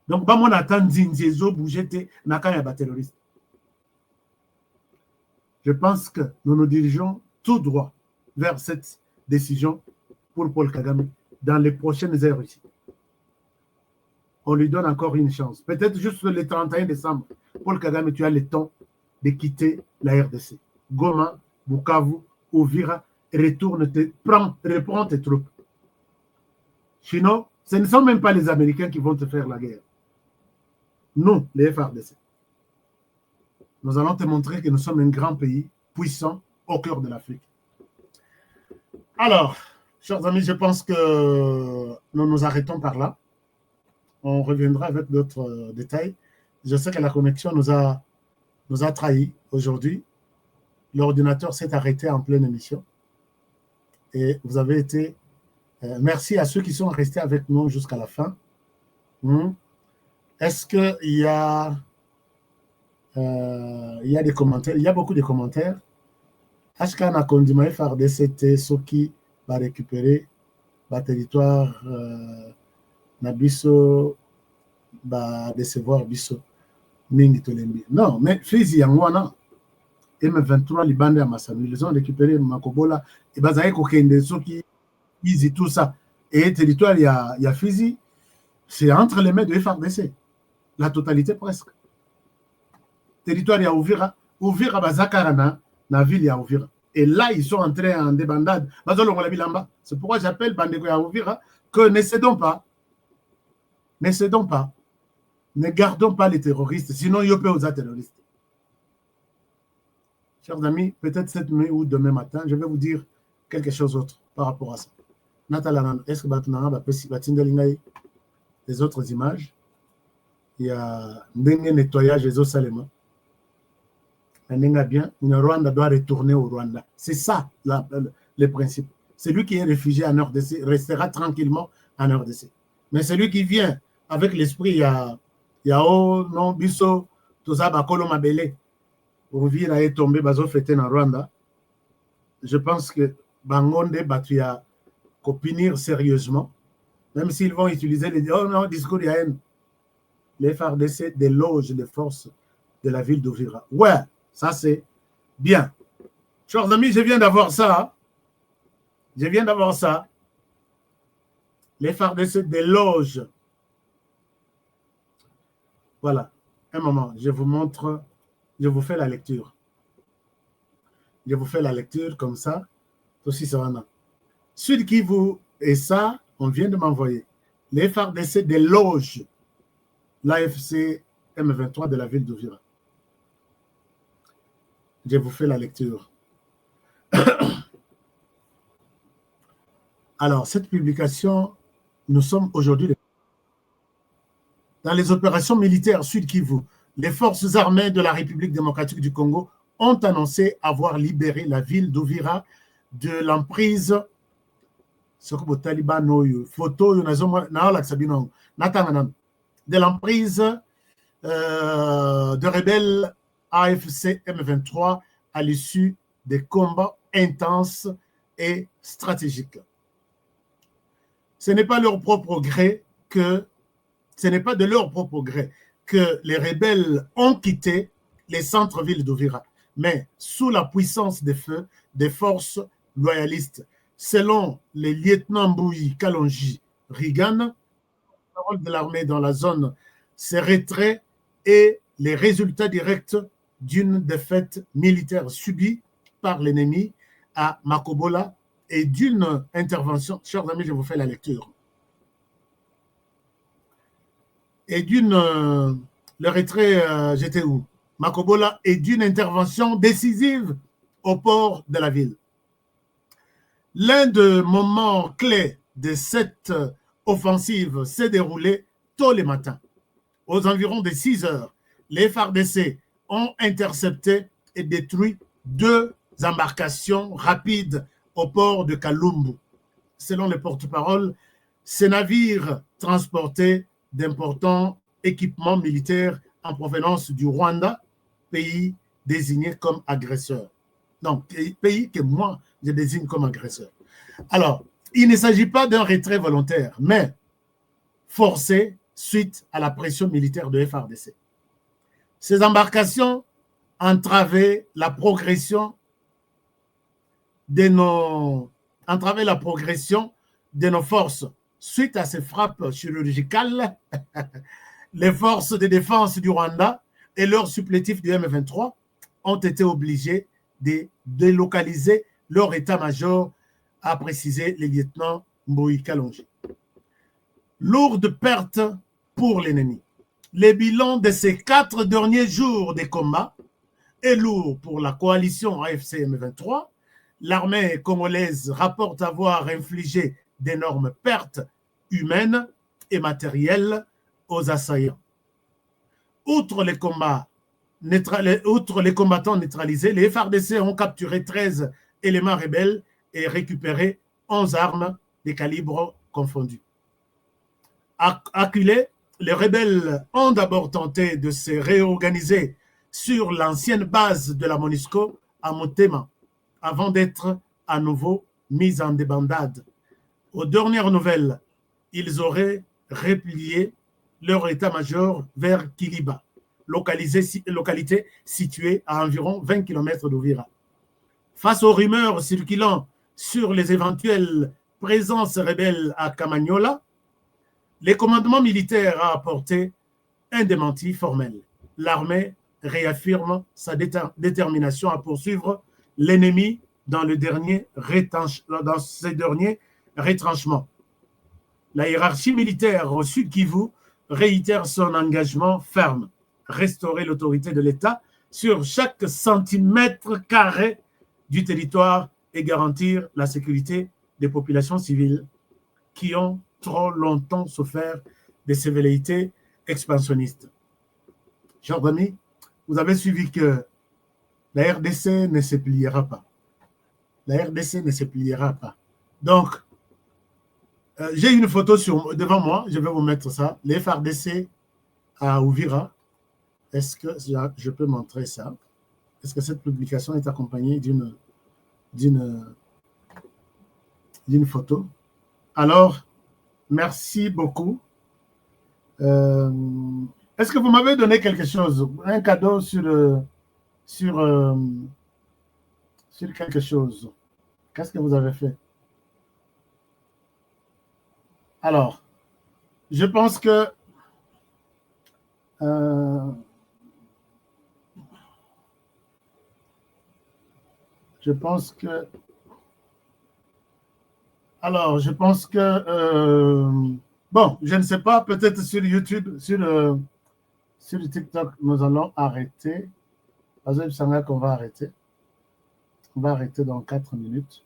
Donc, on attend Zinzezo bouger dans les terroristes. Je pense que nous nous dirigeons tout droit vers cette décision pour Paul Kagame dans les prochaines heures ici. On lui donne encore une chance. Peut-être juste le 31 décembre, Paul Kagame, tu as le temps de quitter la RDC. Goma, Bukavu, Uvira, retourne, reprends tes troupes. Sinon, ce ne sont même pas les Américains qui vont te faire la guerre. nous, les FRDC, nous allons te montrer que nous sommes un grand pays puissant au cœur de l'Afrique. Alors, chers amis, je pense que nous nous arrêtons par là. On reviendra avec d'autres détails. Je sais que la connexion nous a trahis aujourd'hui. L'ordinateur s'est arrêté en pleine émission. Et vous avez été... merci à ceux qui sont restés avec nous jusqu'à la fin. Est-ce qu'il y a des commentaires? Il y a beaucoup de commentaires. Ashkan a condamné FARDC ceux qui va récupérer le territoire Nabiso va décevoir Biso Mingi Tolembi. Non, mais Fizi Yangwana M23 Libande à Massami, ils ont récupéré Makobola et Bazaï Kokende ceux qui Fizi tout ça. Et le territoire, il y a Fizi, c'est entre les mains de FARDC. La totalité presque. Territoire, il y a Ouvira. Ouvira, Bazakarana, la ville, il y a Ouvira. Et là, ils sont entrés en débandade. C'est pourquoi j'appelle Bandeko à Ouvira que ne cédons pas. Ne cédons pas. Ne gardons pas les terroristes, sinon il y a aux terroristes. Chers amis, peut-être cette nuit ou demain matin, je vais vous dire quelque chose d'autre par rapport à ça. Nathalie, est-ce que les autres images? Il y a un nettoyage des eaux Salema. Bien, le Rwanda doit retourner au Rwanda. C'est ça le principe. Celui qui est réfugié en RDC restera tranquillement en RDC. Mais celui qui vient avec l'esprit, il y a oh non, Bisso, tout ça, Bakolo Mabele, Ouvira est tombé, Bazo fêté en Rwanda. Je pense que Bangonde Batuya copinir sérieusement, même s'ils vont utiliser les oh non, discours de haine. Les FARDC délogent les forces de la ville d'Ouvira. Ouais, ça c'est bien. Chers amis, je viens d'avoir ça. Je viens d'avoir ça. Les FARDC délogent. Voilà. Un moment, je vous montre, je vous fais la lecture. Je vous fais la lecture comme ça. Aussi, ça va. Sud Kivu, et ça, on vient de m'envoyer. Les FARDC délogent l'AFC M23 de la ville d'Ouvira. Je vous fais la lecture. Alors, cette publication, nous sommes aujourd'hui dans les opérations militaires Sud Kivu. Les forces armées de la République démocratique du Congo ont annoncé avoir libéré la ville d'Ouvira de l'emprise de l'emprise de rebelles AFC M23 à l'issue des combats intenses et stratégiques. Ce n'est pas leur propre gré que ce n'est pas de leur propre gré que les rebelles ont quitté les centres-villes d'Ouvira, mais sous la puissance des feux des forces loyalistes. Selon les lieutenants Mbouyi Kalonji Rigan, parole de l'armée dans la zone, ces retraits et les résultats directs d'une défaite militaire subie par l'ennemi à Makobola et d'une intervention, chers amis, je vous fais la lecture, et le retrait, j'étais où? Makobola, et d'une intervention décisive au port de la ville. L'un des moments clés de cette offensive s'est déroulé tôt le matin. Aux environs de 6 heures, les FARDC ont intercepté et détruit 2 embarcations rapides au port de Kalumbu. Selon le porte-parole, ces navires transportaient d'importants équipements militaires en provenance du Rwanda, pays désigné comme agresseur. Donc, pays que moi, je désigne comme agresseur. Alors, il ne s'agit pas d'un retrait volontaire, mais forcé suite à la pression militaire de FARDC. Ces embarcations entravaient la progression de nos forces. Suite à ces frappes chirurgicales, les forces de défense du Rwanda et leurs supplétifs du M23 ont été obligés de délocaliser leur état-major, a précisé le lieutenant Mbouyi Kalonji. Lourde perte pour l'ennemi. Le bilan de ces 4 derniers jours de combat est lourd pour la coalition AFC M23. L'armée congolaise rapporte avoir infligé d'énormes pertes humaines et matérielles aux assaillants. Outre les combattants neutralisés, les FARDC ont capturé 13 éléments rebelles et récupéré 11 armes de calibres confondus. Acculés, les rebelles ont d'abord tenté de se réorganiser sur l'ancienne base de la MONUSCO à Motema, avant d'être à nouveau mis en débandade. Aux dernières nouvelles, ils auraient replié leur état-major vers Kiliba, localité située à environ 20 km d'Ouvira. Face aux rumeurs circulant sur les éventuelles présences rebelles à Kamanyola, le commandement militaire a apporté un démenti formel. L'armée réaffirme sa détermination à poursuivre l'ennemi dans ces derniers retranchements. La hiérarchie militaire au Sud Kivu réitère son engagement ferme, restaurer l'autorité de l'État sur chaque centimètre carré du territoire et garantir la sécurité des populations civiles qui ont trop longtemps souffert des sévérités expansionnistes. Chers amis, vous avez suivi que la RDC ne se pliera pas. La RDC ne se pliera pas. Donc, j'ai une photo devant moi, je vais vous mettre ça. Les FARDC à Ouvira. Est-ce que je peux montrer ça? Est-ce que cette publication est accompagnée d'une photo? Alors, merci beaucoup. Est-ce que vous m'avez donné quelque chose? Un cadeau sur quelque chose? Qu'est-ce que vous avez fait? Alors, je pense que bon, je ne sais pas, peut-être sur YouTube, sur TikTok, nous allons arrêter. Qu'on va arrêter. On va arrêter dans 4 minutes.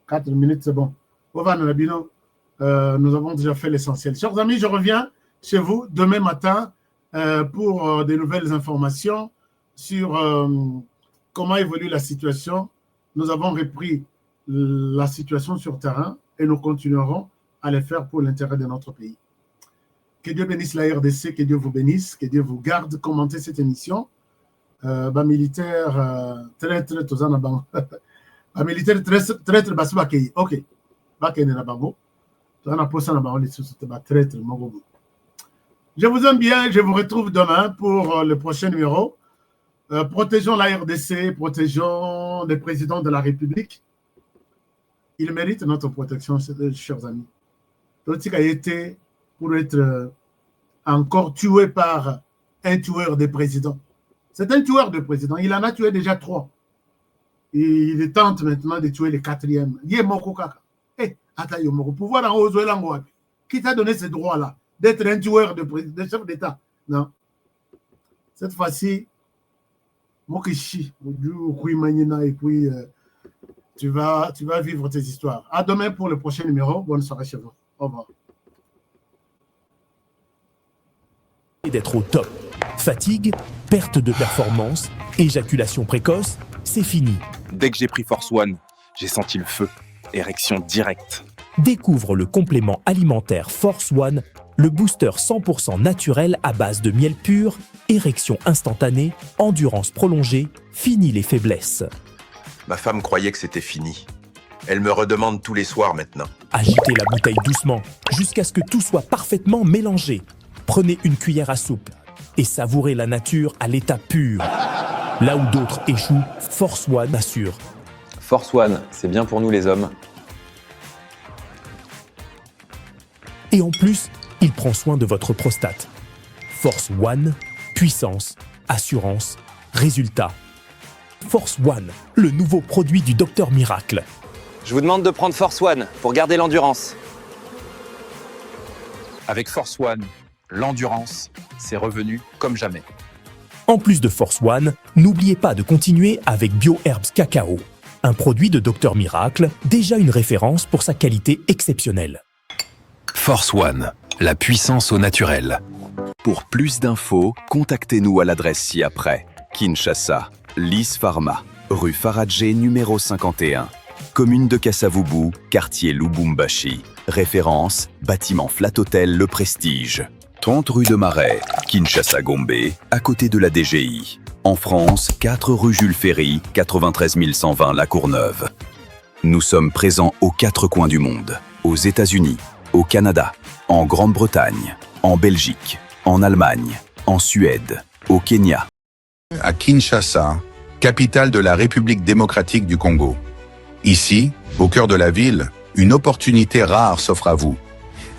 4 minutes, c'est bon. Nous avons déjà fait l'essentiel. Chers amis, je reviens chez vous demain matin pour de nouvelles informations sur comment évolue la situation. Nous avons repris la situation sur terrain et nous continuerons à le faire pour l'intérêt de notre pays. Que Dieu bénisse la RDC, que Dieu vous bénisse, que Dieu vous garde. Commentez cette émission. Militaire traître tozana bango. Militaire traître basu bakei. OK. Bakei na bango. Tozana posa na bango lisusu te ba traître mogobo. Je vous aime bien, je vous retrouve demain pour le prochain numéro. Protégeons la RDC, protégeons le président de la République. Il mérite notre protection, chers amis. L'autre a été pour être encore tué par un tueur de président. C'est un tueur de président. Il en a tué déjà 3. Il tente maintenant de tuer le 4e. Yemoko kaka. Attends, Yomoko, pouvoir en oser l'angoisse. Qui t'a donné ce droit-là d'être un tueur de chef d'État? Non. Cette fois-ci, Mokishi, et puis tu vas vivre tes histoires. À demain pour le prochain numéro. Bonne soirée chez vous. Au revoir. D'être au top. Fatigue, perte de performance, éjaculation précoce, c'est fini. Dès que j'ai pris Force One, j'ai senti le feu. Érection directe. Découvre le complément alimentaire Force One, le booster 100% naturel à base de miel pur, érection instantanée, endurance prolongée, fini les faiblesses. Ma femme croyait que c'était fini. Elle me redemande tous les soirs maintenant. Agitez la bouteille doucement, jusqu'à ce que tout soit parfaitement mélangé. Prenez une cuillère à soupe et savourez la nature à l'état pur. Là où d'autres échouent, Force One assure. Force One, c'est bien pour nous les hommes. Et en plus, il prend soin de votre prostate. Force One, puissance, assurance, résultat. Force One, le nouveau produit du Docteur Miracle. Je vous demande de prendre Force One pour garder l'endurance. Avec Force One, L'endurance, c'est revenu comme jamais. En plus de Force One, n'oubliez pas de continuer avec BioHerbs Cacao, un produit de Dr Miracle, déjà une référence pour sa qualité exceptionnelle. Force One, la puissance au naturel. Pour plus d'infos, contactez-nous à l'adresse ci-après. Kinshasa, Lys Pharma, rue Faradjé numéro 51. Commune de Kasavubu, quartier Lubumbashi. Référence, bâtiment Flat Hotel Le Prestige. 30 rue de Marais, Kinshasa Gombe, à côté de la DGI. En France, 4 rue Jules Ferry, 93 120 La Courneuve. Nous sommes présents aux 4 coins du monde. Aux États-Unis, au Canada, en Grande-Bretagne, en Belgique, en Allemagne, en Suède, au Kenya. À Kinshasa, capitale de la République démocratique du Congo. Ici, au cœur de la ville, une opportunité rare s'offre à vous.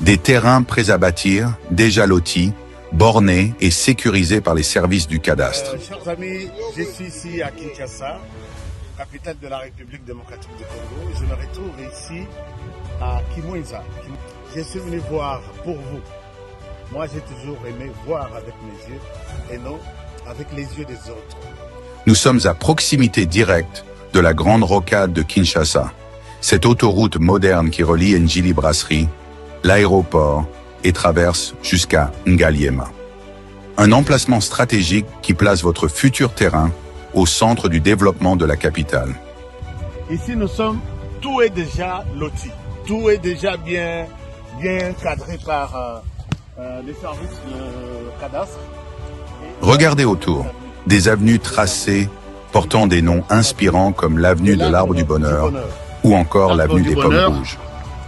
Des terrains prêts à bâtir, déjà lotis, bornés et sécurisés par les services du cadastre. Chers amis, je suis ici à Kinshasa, capitale de la République démocratique du Congo. Je me retrouve ici à Kimwenza. Je suis venu voir pour vous. Moi, j'ai toujours aimé voir avec mes yeux et non avec les yeux des autres. Nous sommes à proximité directe de la grande rocade de Kinshasa, cette autoroute moderne qui relie Njili Brasserie, l'aéroport et traverse jusqu'à Ngaliema. Un emplacement stratégique qui place votre futur terrain au centre du développement de la capitale. Ici, tout est déjà loti, tout est déjà bien cadré par les services de cadastre. Regardez autour, des avenues tracées portant des noms inspirants comme l'avenue de l'Arbre du Bonheur ou encore l'avenue des Pommes Rouges.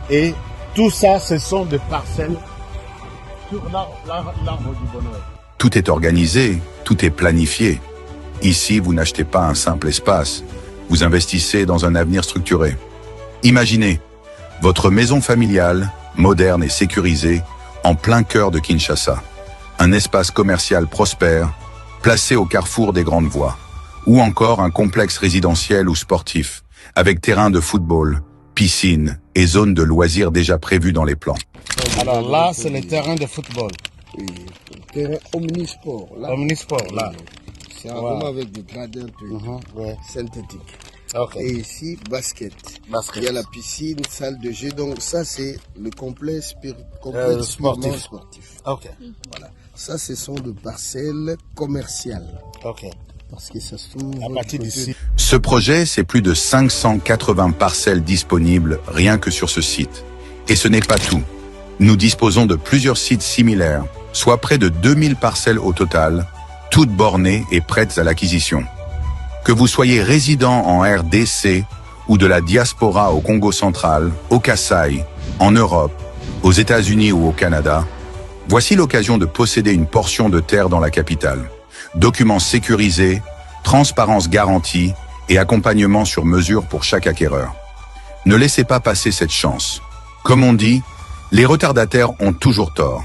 Et tout ça, ce sont des parcelles sur l'Arbre du Bonheur. Tout est organisé, tout est planifié. Ici, vous n'achetez pas un simple espace, vous investissez dans un avenir structuré. Imaginez, votre maison familiale, moderne et sécurisée, en plein cœur de Kinshasa. Un espace commercial prospère, placé au carrefour des grandes voies. Ou encore un complexe résidentiel ou sportif, avec terrain de football, piscine et zone de loisirs déjà prévus dans les plans. Alors là, c'est le terrain de football. Oui, terrain omnisport. Là. Omnisport, là. C'est vraiment avec des gradins synthétiques. Okay. Et ici, basket. Il y a la piscine, salle de jeu. Donc ça, c'est le complexe sportif. Okay. Voilà. Ça, ce sont des parcelles commerciales. Okay. Parce que ça se trouve à partir d'ici. Ce projet, c'est plus de 580 parcelles disponibles rien que sur ce site. Et ce n'est pas tout. Nous disposons de plusieurs sites similaires, soit près de 2000 parcelles au total, toutes bornées et prêtes à l'acquisition. Que vous soyez résident en RDC ou de la diaspora au Congo central, au Kasaï, en Europe, aux États-Unis ou au Canada, voici l'occasion de posséder une portion de terre dans la capitale. Documents sécurisés, transparence garantie et accompagnement sur mesure pour chaque acquéreur. Ne laissez pas passer cette chance. Comme on dit, les retardataires ont toujours tort.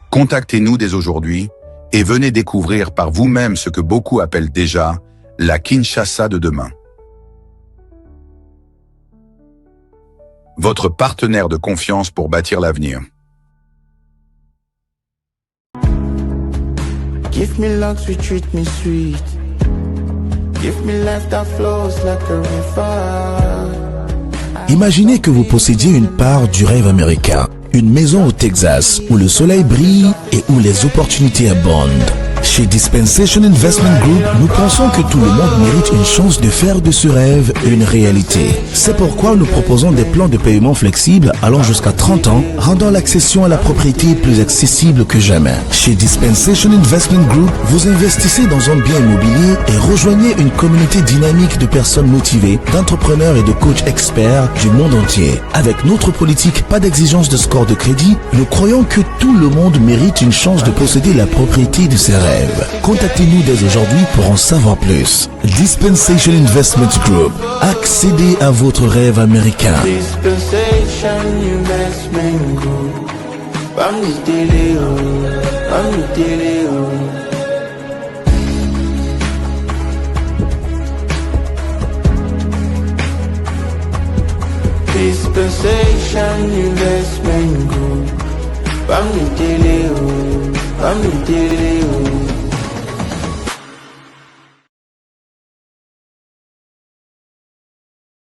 Contactez-nous dès aujourd'hui et venez découvrir par vous-même ce que beaucoup appellent déjà la Kinshasa de demain. Votre partenaire de confiance pour bâtir l'avenir. Give me love, sweet, treat me sweet. Give me life that flows like a river. Imaginez que vous possédiez une part du rêve américain, une maison au Texas où le soleil brille et où les opportunités abondent. Chez Dispensation Investment Group, nous pensons que tout le monde mérite une chance de faire de ce rêve une réalité. C'est pourquoi nous proposons des plans de paiement flexibles allant jusqu'à 30 ans, rendant l'accession à la propriété plus accessible que jamais. Chez Dispensation Investment Group, vous investissez dans un bien immobilier et rejoignez une communauté dynamique de personnes motivées, d'entrepreneurs et de coachs experts du monde entier. Avec notre politique, pas d'exigence de score de crédit, nous croyons que tout le monde mérite une chance de posséder la propriété de ses rêves. Contactez-nous dès aujourd'hui pour en savoir plus. Dispensation Investment Group. Accédez à votre rêve américain. Dispensation Investment Group. Dispensation Investment Group. Bamidele